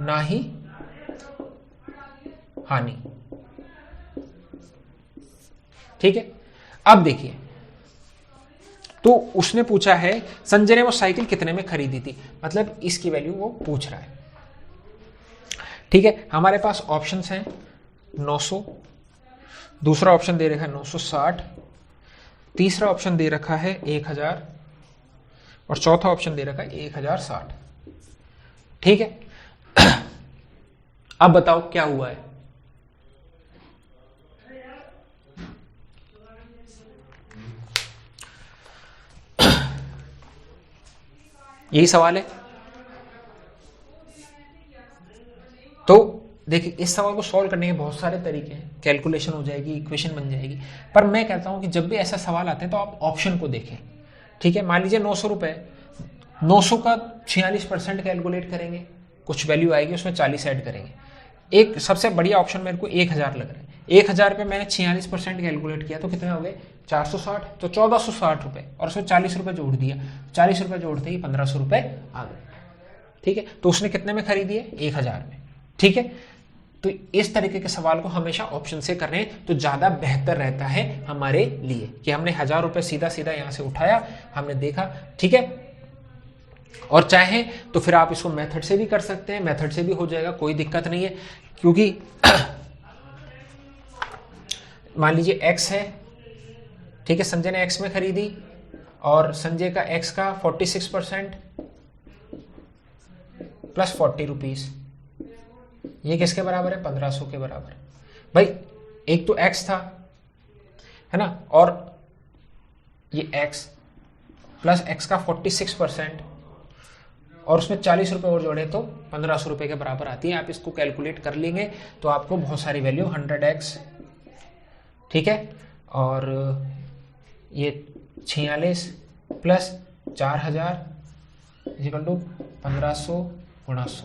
ना ही हानि। ठीक है, अब देखिए, तो उसने पूछा है संजय ने वो साइकिल कितने में खरीदी थी, मतलब इसकी वैल्यू वो पूछ रहा है। ठीक है, हमारे पास ऑप्शंस हैं 900, दूसरा ऑप्शन दे रखा है 960, तीसरा ऑप्शन दे रखा है 1000, और चौथा ऑप्शन दे रखा है 1060। ठीक है, अब बताओ क्या हुआ है। यही सवाल है। तो देखिए, इस सवाल को सॉल्व करने के बहुत सारे तरीके हैं, कैलकुलेशन हो जाएगी, इक्वेशन बन जाएगी, पर मैं कहता हूं कि जब भी ऐसा सवाल आते हैं तो आप ऑप्शन को देखें। ठीक है, मान लीजिए 900 रुपए, 900 का 46% कैलकुलेट करेंगे, कुछ वैल्यू आएगी उसमें 40 ऐड करेंगे। एक सबसे बढ़िया ऑप्शन मेरे को 1000 लग रहा है। 1000 पे मैंने 46% कैलकुलेट किया तो कितने हो गए, 460, तो 1460 रुपए, और उसमें 40 रुपए जोड़ दिया, 40 रुपए जोड़ते ही 1500 रुपए आ गए। ठीक है, तो उसने कितने में खरीदी है, 1000 में। ठीक है, तो इस तरीके के सवाल को हमेशा ऑप्शन से करें तो ज्यादा बेहतर रहता है हमारे लिए, कि हमने 1000 रुपए सीधा सीधा यहां से उठाया, हमने देखा। ठीक है, और चाहे तो फिर आप इसको मेथड से भी कर सकते हैं, मेथड से भी हो जाएगा, कोई दिक्कत नहीं है, क्योंकि मान लीजिए x है, ठीक है, संजय ने x में खरीदी, और संजय का x का 46% प्लस 40 रुपीज, ये किसके बराबर है, 1500 के बराबर। भाई एक तो x था, है ना, और ये x प्लस x का 46% और उसमें 40 रुपये और जोड़े तो 1500 रुपये के बराबर आती है। आप इसको कैलकुलेट कर लेंगे तो आपको बहुत सारी वैल्यू 100x, ठीक है, और ये 46 प्लस 4000 इक्वल टू 1500 गुणा 100,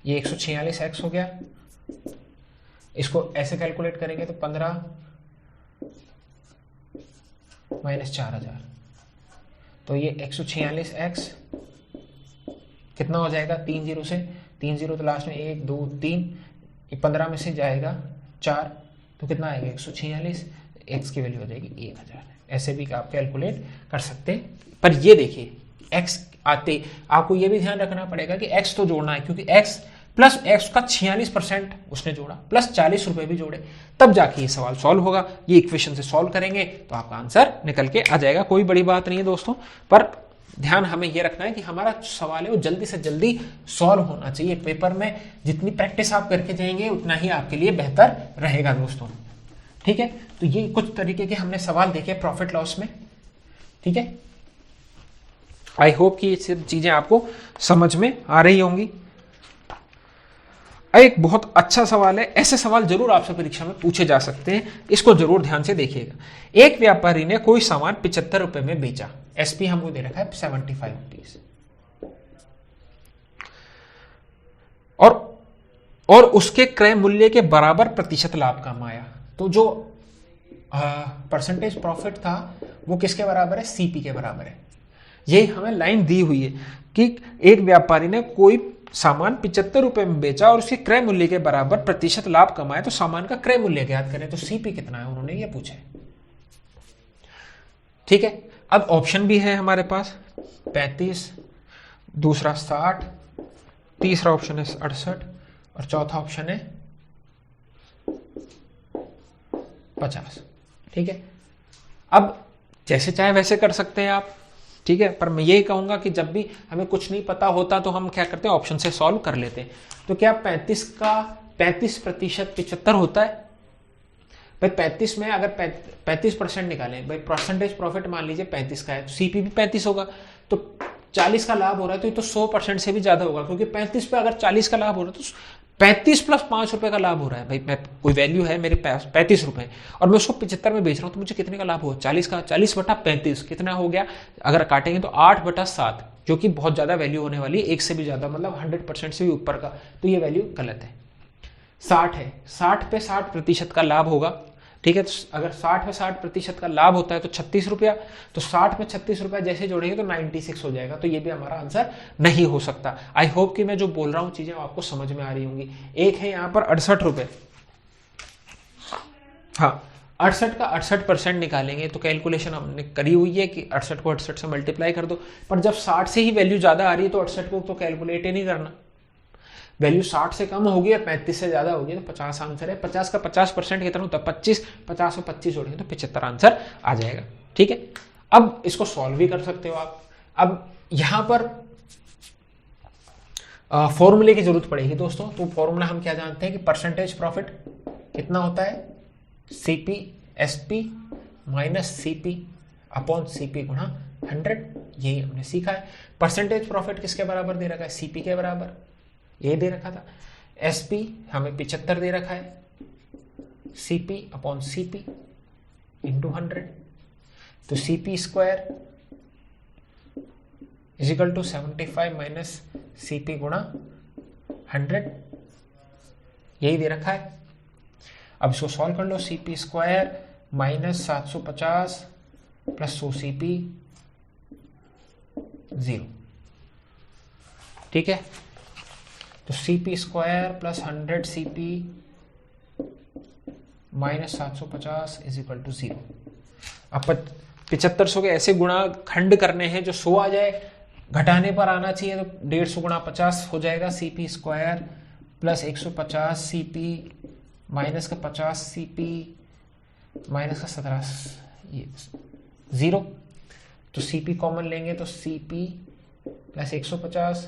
ये 146x हो गया। इसको ऐसे कैलकुलेट करेंगे तो 15 माइनस 4000, तो ये 146x कितना हो जाएगा, 3 जीरो से, 3 जीरो तो लास्ट में 1 2 3, 15 में से जाएगा 4 तो कितना आएगा 146, x की वैल्यू हो जाएगी 1000। ऐसे भी आप कैलकुलेट कर सकते हैं। पर ये देखिए x आते आपको ये भी ध्यान रखना पड़ेगा कि x तो जोड़ना है, क्योंकि x प्लस x का 46% उसने जोड़ा प्लस 40 रुपए भी जोड़े, तब जाके ये सवाल सॉल्व होगा। ये इक्वेशन से सॉल्व करेंगे तो आपका आंसर निकल के आ जाएगा। कोई बड़ी बात नहीं है दोस्तों, पर ध्यान हमें ये रखना है कि हमारा सवाल है वो जल्दी से जल्दी सॉल्व होना चाहिए। पेपर में जितनी प्रैक्टिस आप करके जाएंगे उतना ही आपके लिए बेहतर रहेगा दोस्तों, ठीक है। तो ये कुछ तरीके के हमने सवाल देखे प्रॉफिट लॉस में, ठीक है। आई होप कि ये सब चीजें आपको समझ में आ रही होंगी। एक बहुत अच्छा सवाल है, ऐसे सवाल जरूर आपसे परीक्षा में पूछे जा सकते हैं, इसको जरूर ध्यान से देखिएगा। एक व्यापारी ने कोई सामान 75 रुपए में बेचा, एसपी हमको दे रखा है 75 रुपीज, और उसके क्रय मूल्य के बराबर प्रतिशत लाभ कमाया। तो जो परसेंटेज प्रॉफिट था वो किसके बराबर है, सीपी के बराबर है। ये हमें लाइन दी हुई है कि एक व्यापारी ने कोई सामान 75 रुपए में बेचा और उसके क्रय मूल्य के बराबर प्रतिशत लाभ कमाया, तो सामान का क्रय मूल्य ज्ञात करें। तो सीपी कितना है उन्होंने ये पूछा है, ठीक है। अब ऑप्शन भी है हमारे पास 35, दूसरा 60, तीसरा ऑप्शन है 68 और चौथा ऑप्शन है 50, ठीक है। अब जैसे चाहे वैसे कर सकते हैं आप, ठीक है, पर मैं यही कहूंगा कि जब भी हमें कुछ नहीं पता होता तो हम क्या करते हैं, ऑप्शन से सॉल्व कर लेते हैं। तो क्या 35 का 35% 75 होता है भाई। 35 में अगर 35% निकालें भाई, परसेंटेज प्रॉफिट मान लीजिए 35 का है, तो सीपी भी 35 होगा। तो 40 का लाभ हो रहा है तो ये तो 100% से भी ज्यादा होगा, क्योंकि 35 पे अगर 40 का लाभ हो रहा है तो 35 प्लस 5 रुपए का लाभ हो रहा है भाई। मैं कोई वैल्यू है मेरे पास 35 रुपए और मैं उसको 75 में बेच रहा हूं, तो मुझे कितने का लाभ हो, 40 का। 40 बटा 35 कितना हो गया, अगर काटेंगे तो 8 बटा 7, जो कि बहुत ज्यादा वैल्यू होने वाली है, एक से भी ज्यादा, मतलब 100% से भी ऊपर का। तो ये वैल्यू गलत है। 60 है, 60 पे 60% का लाभ होगा, ठीक है। तो अगर 60 में 60% का लाभ होता है तो 36 रुपया, तो 60 में 36 रुपया जैसे जोड़ेंगे तो 96 हो जाएगा। तो ये भी हमारा आंसर नहीं हो सकता। आई होप कि मैं जो बोल रहा हूं चीजें आपको समझ में आ रही होंगी। एक है यहाँ पर 68 रुपए, हाँ 68 का 68% निकालेंगे तो कैलकुलेशन हमने करी हुई है कि 68 को 68 से मल्टीप्लाई कर दो, पर जब 60 से ही वैल्यू ज्यादा आ रही है तो 68 को तो कैलकुलेट ही नहीं करना। वैल्यू 60 से कम होगी और 35 से ज्यादा होगी तो 50 आंसर है। 50 का 50% कितना होता है 25, 50 और 25 जोड़ेंगे तो 75 आंसर आ जाएगा, ठीक है। अब इसको सॉल्व भी कर सकते हो आप। अब यहां पर फॉर्मूले की जरूरत पड़ेगी दोस्तों। तो फॉर्मूला हम क्या जानते हैं कि परसेंटेज प्रॉफिट कितना होता है, CP SP minus CP upon CP गुणा 100, यही हमने सीखा है। परसेंटेज प्रॉफिट किसके बराबर दे रखा है, सीपी के बराबर, ये दे रखा था। एसपी हमें 75 दे रखा है, सीपी अपॉन सीपी इंटू 100, तो CP square is equal to 75 minus CP गुणा 100, यही दे रखा है। अब इसको सॉल्व कर लो, CP square minus 750 plus 100 CP 0, ठीक है। तो CP square plus 100 CP minus 750 is equal to 0। अब 7500 के ऐसे गुणा खंड करने हैं जो 100 आ जाए, घटाने पर आना चाहिए, तो 150 गुणा 50 हो जाएगा। CP square plus 150 CP minus का 50 सीपी माइनस का 17 ये 0। तो सीपी कॉमन लेंगे तो सीपी प्लस 150,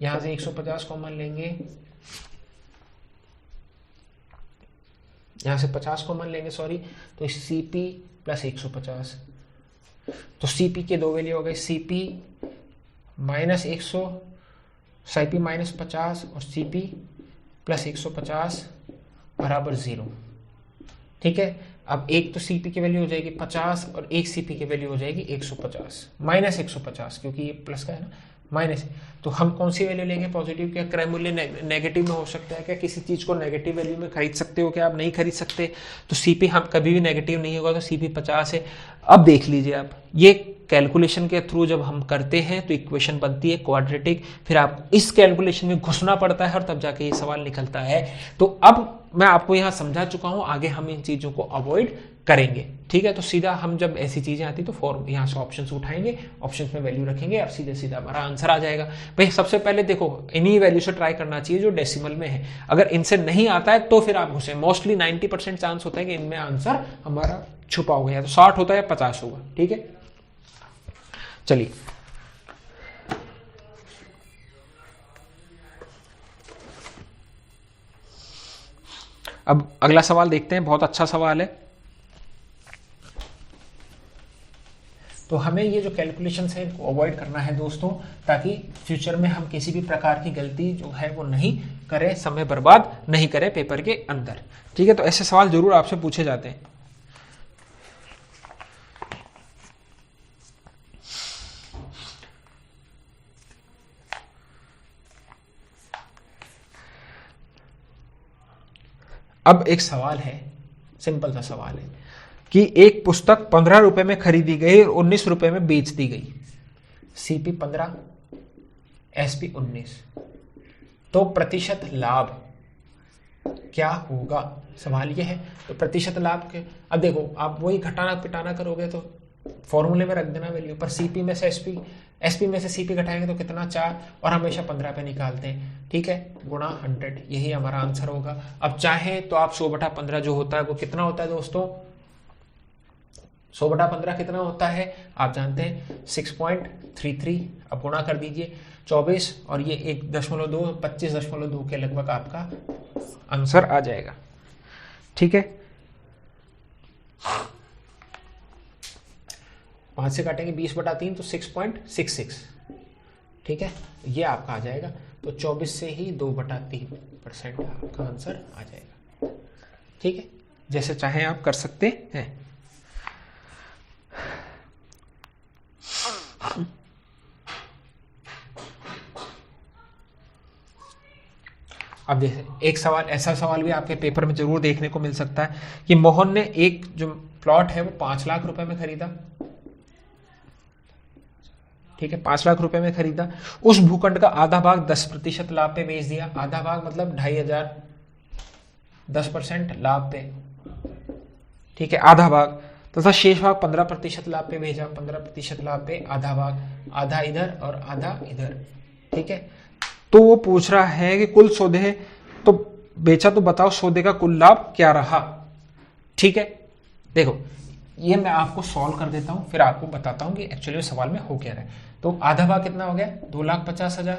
यहां से 150 कॉमन लेंगे, यहां से 50 कॉमन लेंगे सॉरी, तो सीपी प्लस 150 तो सीपी के दो वैल्यू हो गए, सीपी माइनस 100, सीपी माइनस 50 और सीपी प्लस 150 बराबर 0। ठीक है, अब एक तो सीपी की वैल्यू हो जाएगी 50 और एक सीपी की वैल्यू हो जाएगी 150 माइनस 150, क्योंकि ये प्लस का है ना, माइनस। तो हम कौन सी वैल्यू लेंगे, पॉजिटिव? क्या क्रय मूल्य नेगेटिव में हो सकता है क्या? किसी चीज को नेगेटिव वैल्यू में खरीद सकते हो क्या? आप नहीं खरीद सकते। तो सीपी हम कभी भी नेगेटिव नहीं होगा, तो सीपी 50 है। अब देख लीजिए आप, ये कैलकुलेशन के थ्रू जब हम करते हैं तो इक्वेशन बनती है क्वाड्रेटिक, फिर आप इस कैलकुलेशन में घुसना पड़ता है और तब जाके ये सवाल निकलता है। तो अब मैं आपको यहां समझा चुका हूं, आगे हम इन चीजों को अवॉइड करेंगे। ठीक है, तो सीधा हम जब ऐसी चीजें आती तो फॉर्म यहां से ऑप्शंस उठाएंगे, ऑप्शंस में वैल्यू रखेंगे और सीधे सीधा हमारा आंसर आ जाएगा। भाई सबसे पहले देखो इन्हीं वैल्यू से ट्राई करना चाहिए जो डेसिमल में है। अगर इनसे नहीं आता है तो फिर आप घुसे। मोस्टली 90% चांस होता है कि इनमें आंसर हमारा छुपा होगा, या तो 60 होता है या 50 होगा। ठीक है, चलिए अब अगला सवाल देखते हैं। बहुत अच्छा सवाल है। तो हमें ये जो कैलकुलेशंस है इनको अवॉइड करना है दोस्तों, ताकि फ्यूचर में हम किसी भी प्रकार की गलती जो है वो नहीं करें, समय बर्बाद नहीं करें पेपर के अंदर। ठीक है, तो ऐसे सवाल जरूर आपसे पूछे जाते हैं। अब एक सवाल है, सिंपल सा सवाल है कि एक पुस्तक 15 रुपए में खरीदी गई और 19 रुपए में बेच दी गई। सीपी 15, एसपी 19, तो प्रतिशत लाभ क्या होगा? सवाल ये है। तो प्रतिशत लाभ के, अब देखो आप वही घटाना पिटाना करोगे तो फॉर्मूले में रख देना वैल्यू, पर सीपी में से एसपी में से सीपी घटाएंगे तो कितना 4, और हमेशा 15 पे निकालते हैं। ठीक है, गुणा 100, यही हमारा आंसर होगा। अब चाहे तो आप 100/15 जो होता है वो कितना होता है दोस्तों? 100/15 कितना होता है आप जानते हैं, 6.33। अब गुणा कर दीजिए 24 और ये 1.2, 25.2 के लगभग आपका आंसर आ जाएगा। ठीक है, 5 से काटेंगे 20/3 तो 6.66। ठीक है, ये आपका आ जाएगा। तो 24 से ही 2/3% आपका आंसर आ जाएगा। ठीक है, जैसे चाहे आप कर सकते हैं। अब देखिए एक सवाल, ऐसा सवाल भी आपके पेपर में जरूर देखने को मिल सकता है कि मोहन ने एक जो प्लॉट है वो 5 लाख रुपए में खरीदा। ठीक है, 5 लाख रुपए में खरीदा। उस भूखंड का आधा भाग 10% लाभ पे बेच दिया। आधा भाग मतलब 2500, 10% लाभ पे। ठीक है, आधा भाग तथा शेष भाग 15% लाभ पे भेजा। 15% लाभ पे आधा भाग, आधा इधर और आधा इधर। ठीक है, तो वो पूछ रहा है कि कुल सौदे तो बेचा, तो बताओ सौदे का कुल लाभ क्या रहा। ठीक है, देखो ये मैं आपको सॉल्व कर देता हूं, फिर आपको बताता हूं कि एक्चुअली सवाल में हो क्या रहा है। तो आधा भाग कितना हो गया? 2,50,000।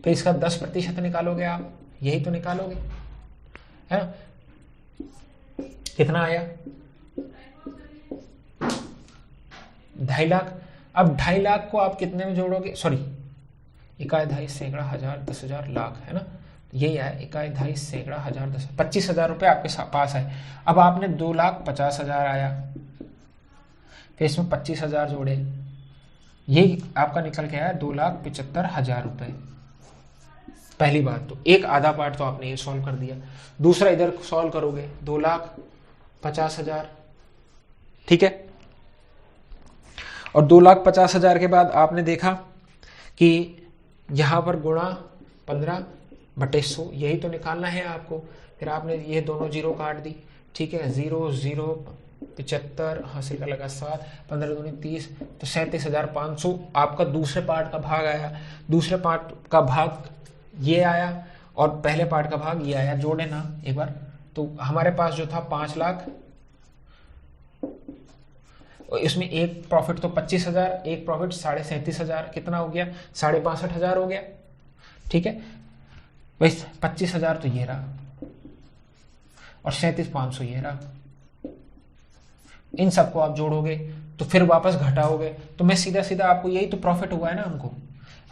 तो इसका 10% निकालोगे आप, यही तो निकालोगे, है ना? कितना आया? 2.5 लाख। अब 2.5 लाख को आप कितने में जोड़ोगे? सॉरी, इकाई, दहाई, सैकड़ा, हजार, 10,000, लाख, है ना? यही है, इकाई, दहाई, सैकड़ा, हजार, 10, 25,000 रुपये आपके पास है। अब आपने 2,50,000 आया, फिर इसमें 25,000 जोड़े, यही आपका निकल के आया 2,75,000 रुपये। पहली बात तो एक आधा पार्ट तो आपने ये सॉल्व कर दिया। दूसरा इधर सॉल्व करोगे 2,50,000। ठीक है, और 2,50,000 के बाद आपने देखा कि यहां पर गुणा 15/100, यही तो निकालना है आपको। फिर आपने ये दोनों जीरो काट दी। ठीक है, 0 0 75 हासिल का लगा 7, 15 दूनी 30, तो 37,500 आपका दूसरे पार्ट का भाग आया। दूसरे पार्ट का भाग ये आया और पहले पार्ट का भाग ये आया। जोड़े ना एक बार, तो हमारे पास जो था 5 लाख, और इसमें एक प्रॉफिट तो 25,000, एक प्रॉफिट 37,500, कितना हो गया? 65,500 हो गया। ठीक है, वैसे 25,000 तो ये रहा और 37,500 ये रहा। इन सबको आप जोड़ोगे तो फिर वापस घटाओगे, तो मैं सीधा सीधा आपको यही तो प्रॉफिट हुआ है ना हमको।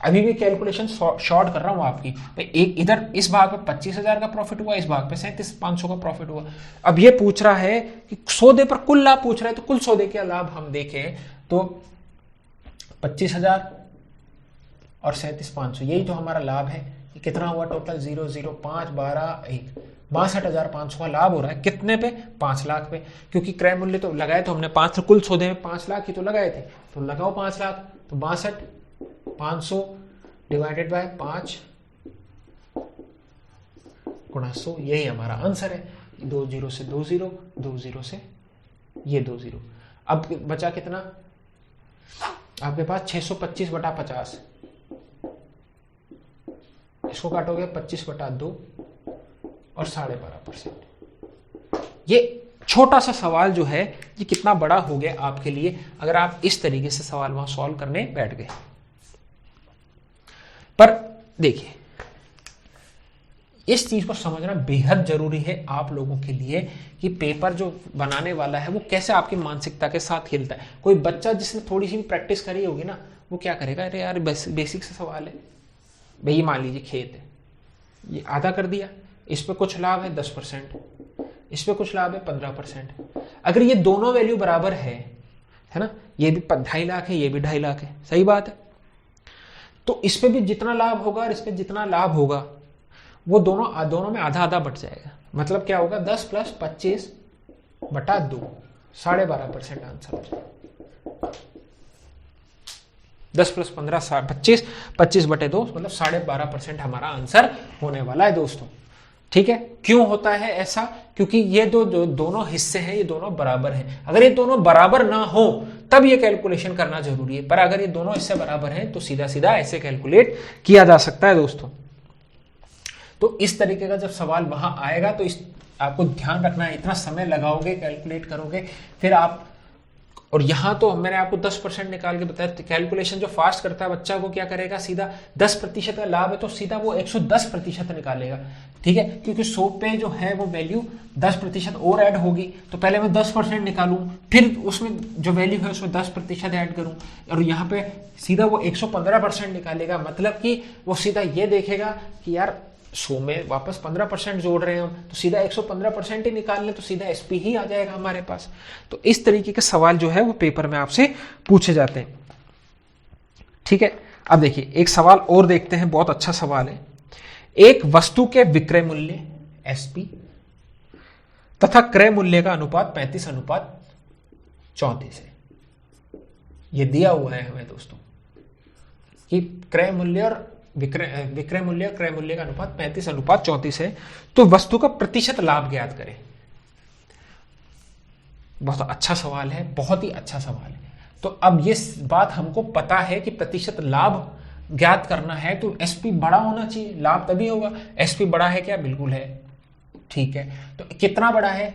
अभी भी कैलकुलेशन शॉर्ट कर रहा हूं आपकी, एक इधर इस भाग पे 25,000 का प्रॉफिट हुआ, इस भाग पे 37,500 का प्रॉफिट हुआ। अब ये पूछ रहा है कि सौदे पर कुल लाभ पूछ रहा है, तो कुल सौदे का लाभ हम देखें तो 25,000 और 37,500, यही तो हमारा लाभ है। ये कितना हुआ टोटल? 0 0 5 12 1 62,500 का लाभ हो रहा है। कितने पे? 5 लाख पे, क्योंकि क्रय मूल्य तो लगाए तो हमने 5, कुल सौदे में 5 लाख ही तो लगाए थे, तो लगाओ 5 लाख, तो 62,500 डिवाइडेड बाय 5 गुणा 100, यही हमारा आंसर है। 2 0 से 2 0, 2 0 से ये 2 0। अब बचा कितना आपके पास? 625/50, इसको काटोगे 25/2 और 12.5%। ये छोटा सा सवाल जो है ये कितना बड़ा हो गया आपके लिए अगर आप इस तरीके से सवाल वहां सॉल्व करने बैठ गए। पर देखिए, इस चीज को समझना बेहद जरूरी है आप लोगों के लिए कि पेपर जो बनाने वाला है वो कैसे आपकी मानसिकता के साथ खेलता है। कोई बच्चा जिसने थोड़ी सी भी प्रैक्टिस करी होगी ना, वो क्या करेगा, अरे यार बेसिक से सवाल है भाई, मान लीजिए खेत है, ये आधा कर दिया, इस पे कुछ लाभ है 10%, इस पे कुछ लाभ है 15%। अगर ये दोनों वैल्यू बराबर है ना, ये भी 2.5 लाख है, ये भी 2.5 लाख है, सही बात है, तो इस पे भी जितना लाभ होगा और इस पे जितना लाभ होगा वो दोनों में आधा आधा बट जाएगा। मतलब क्या होगा? 10 + 25/2, 12.5% आंसर हो जाएगा। 10 + 15 25, 25/2 मतलब 12.5% हमारा आंसर होने वाला है दोस्तों। ठीक है, क्यों होता है ऐसा? क्योंकि ये जो दोनों हिस्से हैं ये दोनों बराबर हैं। अगर ये दोनों बराबर ना हो तब ये कैलकुलेशन करना जरूरी है, पर अगर ये दोनों हिस्से बराबर हैं तो सीधा सीधा ऐसे कैलकुलेट किया जा सकता है दोस्तों। तो इस तरीके का जब सवाल वहां आएगा तो आपको ध्यान रखना है, इतना समय लगाओगे, कैलकुलेट करोगे, फिर आप, और यहां तो मैंने आपको 10% निकाल के बताया। कैलकुलेशन जो फास्ट करता है बच्चा को क्या करेगा, सीधा 10% का लाभ है तो सीधा वो 110% निकालेगा। ठीक है, क्योंकि 100 पे जो है वो वैल्यू 10% और ऐड होगी, तो पहले मैं 10% निकालूं, फिर उसमें जो वैल्यू है उसमें 10% ऐड करूं, और यहाँ पे सीधा वो 115% निकालेगा। मतलब कि वो सीधा ये देखेगा कि यार 100 में वापस 15% जोड़ रहे हैं हम, तो सीधा 115% ही निकाल लें तो सीधा एसपी ही आ जाएगा हमारे पास। तो इस तरीके के सवाल जो है वो पेपर में आपसे पूछे जाते हैं। ठीक है, अब देखिए एक सवाल और देखते हैं, बहुत अच्छा सवाल है। एक वस्तु के विक्रय मूल्य एसपी तथा क्रय मूल्य का अनुपात 35:34 है। ये दिया हुआ है हमें दोस्तों कि क्रय मूल्य और विक्रय मूल्य और क्रय मूल्य का अनुपात 35:34 है, तो वस्तु का प्रतिशत लाभ ज्ञात करें। बहुत अच्छा सवाल है, बहुत ही अच्छा सवाल है। तो अब ये बात हमको पता है कि प्रतिशत लाभ ज्ञात करना है तो एसपी बड़ा होना चाहिए, लाभ तभी होगा। एसपी बड़ा है क्या? बिल्कुल है। ठीक है, तो कितना बड़ा है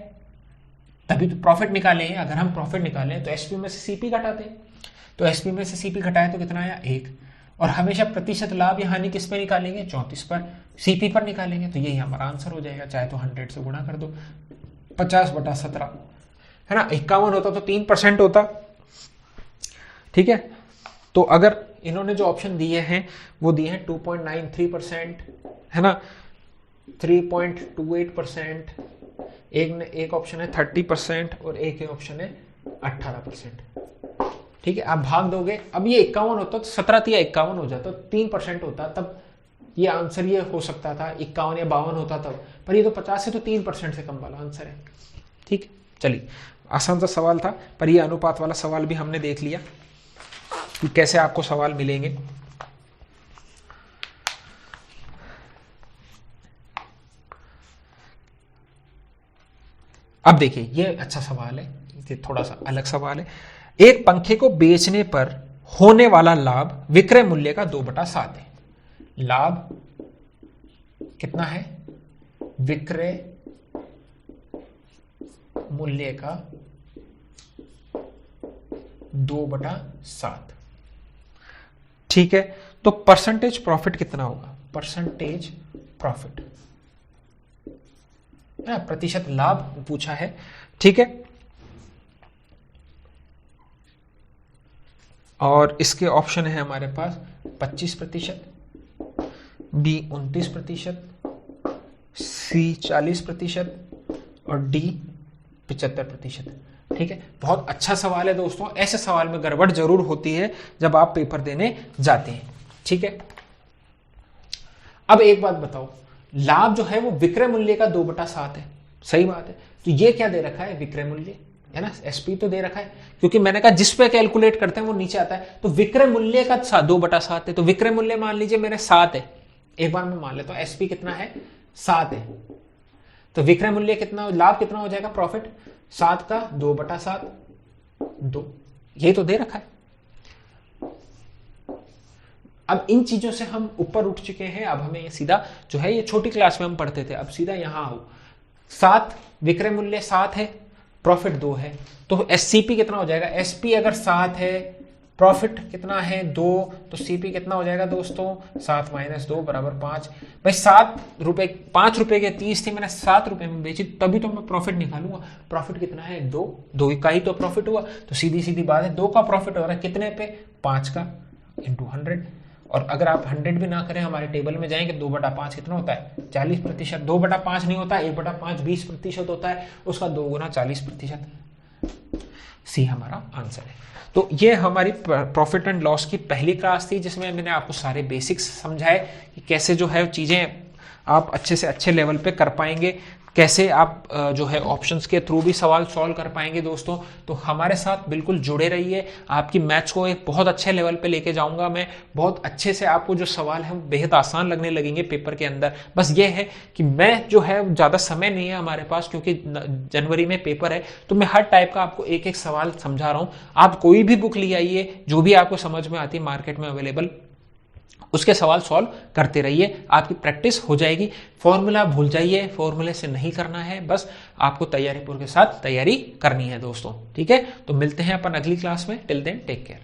तभी तो प्रॉफिट निकाले हैं। अगर हम प्रॉफिट निकालें तो एसपी में से सीपी घटाते हैं, तो एसपी में से सीपी घटाए तो कितना आया? 1। और हमेशा प्रतिशत लाभ या हानि किस पे निकालेंगे? 34 पर, सीपी पर निकालेंगे, तो यही हमारा आंसर हो जाएगा। चाहे तो 100 से गुणा कर दो, 50/17 है ना। 51 होता तो 3% होता। ठीक है, तो अगर इन्होंने जो ऑप्शन दिए हैं वो दिए हैं 2.93%, है ना, 3.28%, एक ऑप्शन है 30% और एक ऑप्शन है 18%। ठीक है, आप भाग दोगे, अब ये 51 होता तो 17 या 51 हो जाता, 3% होता, तब ये आंसर ये हो सकता था। 51 या 52 होता तब, पर ये तो 50 है तो 3% से कम वाला आंसर है। ठीक, चलिए आसान सा सवाल था, पर ये अनुपात वाला सवाल भी हमने देख लिया कि कैसे आपको सवाल मिलेंगे। अब देखिए ये अच्छा सवाल है, ये थोड़ा सा अलग सवाल है। एक पंखे को बेचने पर होने वाला लाभ विक्रय मूल्य का 2/7 है। लाभ कितना है? विक्रय मूल्य का 2/7। ठीक है, तो परसेंटेज प्रॉफिट कितना होगा? परसेंटेज प्रॉफिट, प्रतिशत लाभ पूछा है। ठीक है, और इसके ऑप्शन है हमारे पास 25%, बी 29%, सी 40% और डी 75%। ठीक है, बहुत अच्छा सवाल है दोस्तों। ऐसे सवाल में गड़बड़ जरूर होती है जब आप पेपर देने जाते हैं। ठीक है, अब एक बात बताओ, लाभ जो है वो विक्रय मूल्य का 2/7 है, सही बात है। तो ये क्या दे रखा है, विक्रय मूल्य है ना, एसपी तो दे रखा है, क्योंकि मैंने कहा जिस पे कैलकुलेट करते हैं वो नीचे आता है। तो विक्रय मूल्य का 2/7 है, तो विक्रय मूल्य मान लीजिए मेरे 7 है, एक बार मैं मान लेता हूं एसपी कितना है, 7 है। तो विक्रय मूल्य कितना, लाभ कितना हो जाएगा, प्रॉफिट 7 का 2/7, 2, यही तो दे रखा है। अब इन चीजों से हम ऊपर उठ चुके हैं। अब हमें ये सीधा जो है, ये छोटी क्लास में हम पढ़ते थे, अब सीधा यहां आओ। 7 विक्रय मूल्य 7 है, प्रॉफिट 2 है, तो एससीपी कितना हो जाएगा, एसपी अगर 7 है, प्रॉफिट कितना है 2, तो सीपी कितना हो जाएगा दोस्तों, 7 - 2 = 5। भाई 7 रुपए, 5 रुपए के 30 थी, मैंने 7 रुपए में बेची, तभी तो मैं प्रॉफिट निकालूंगा। प्रॉफिट कितना है 2, 2 का ही तो प्रॉफिट हुआ। तो सीधी सीधी बात है, 2 का प्रॉफिट हो रहा है कितने पे, 5 का इंटू 100। और अगर आप 100 भी ना करें, हमारे टेबल में जाएंगे, 2/5 कितना होता है, 40%। 2/5 नहीं होता, 1/5 20% होता है, उसका 2 गुना 40%। सी हमारा आंसर है। तो ये हमारी प्रॉफिट एंड लॉस की पहली क्लास थी, जिसमें मैंने आपको सारे बेसिक्स समझाए कि कैसे जो है चीजें आप अच्छे से अच्छे लेवल पे कर पाएंगे, कैसे आप जो है ऑप्शंस के थ्रू भी सवाल सॉल्व कर पाएंगे दोस्तों। तो हमारे साथ बिल्कुल जुड़े रहिए, आपकी मैथ्स को एक बहुत अच्छे लेवल पे लेके जाऊंगा मैं। बहुत अच्छे से आपको जो सवाल है बेहद आसान लगने लगेंगे पेपर के अंदर। बस ये है कि मैं जो है ज़्यादा समय नहीं है हमारे पास, क्योंकि जनवरी में पेपर है, तो मैं हर टाइप का आपको एक एक सवाल समझा रहा हूँ। आप कोई भी बुक ले आइए, जो भी आपको समझ में आती है मार्केट में अवेलेबल, उसके सवाल सॉल्व करते रहिए, आपकी प्रैक्टिस हो जाएगी। फॉर्मूला भूल जाइए, फॉर्मूले से नहीं करना है, बस आपको तैयारी पूर्व के साथ तैयारी करनी है दोस्तों। ठीक है, तो मिलते हैं अपन अगली क्लास में। Till then take care.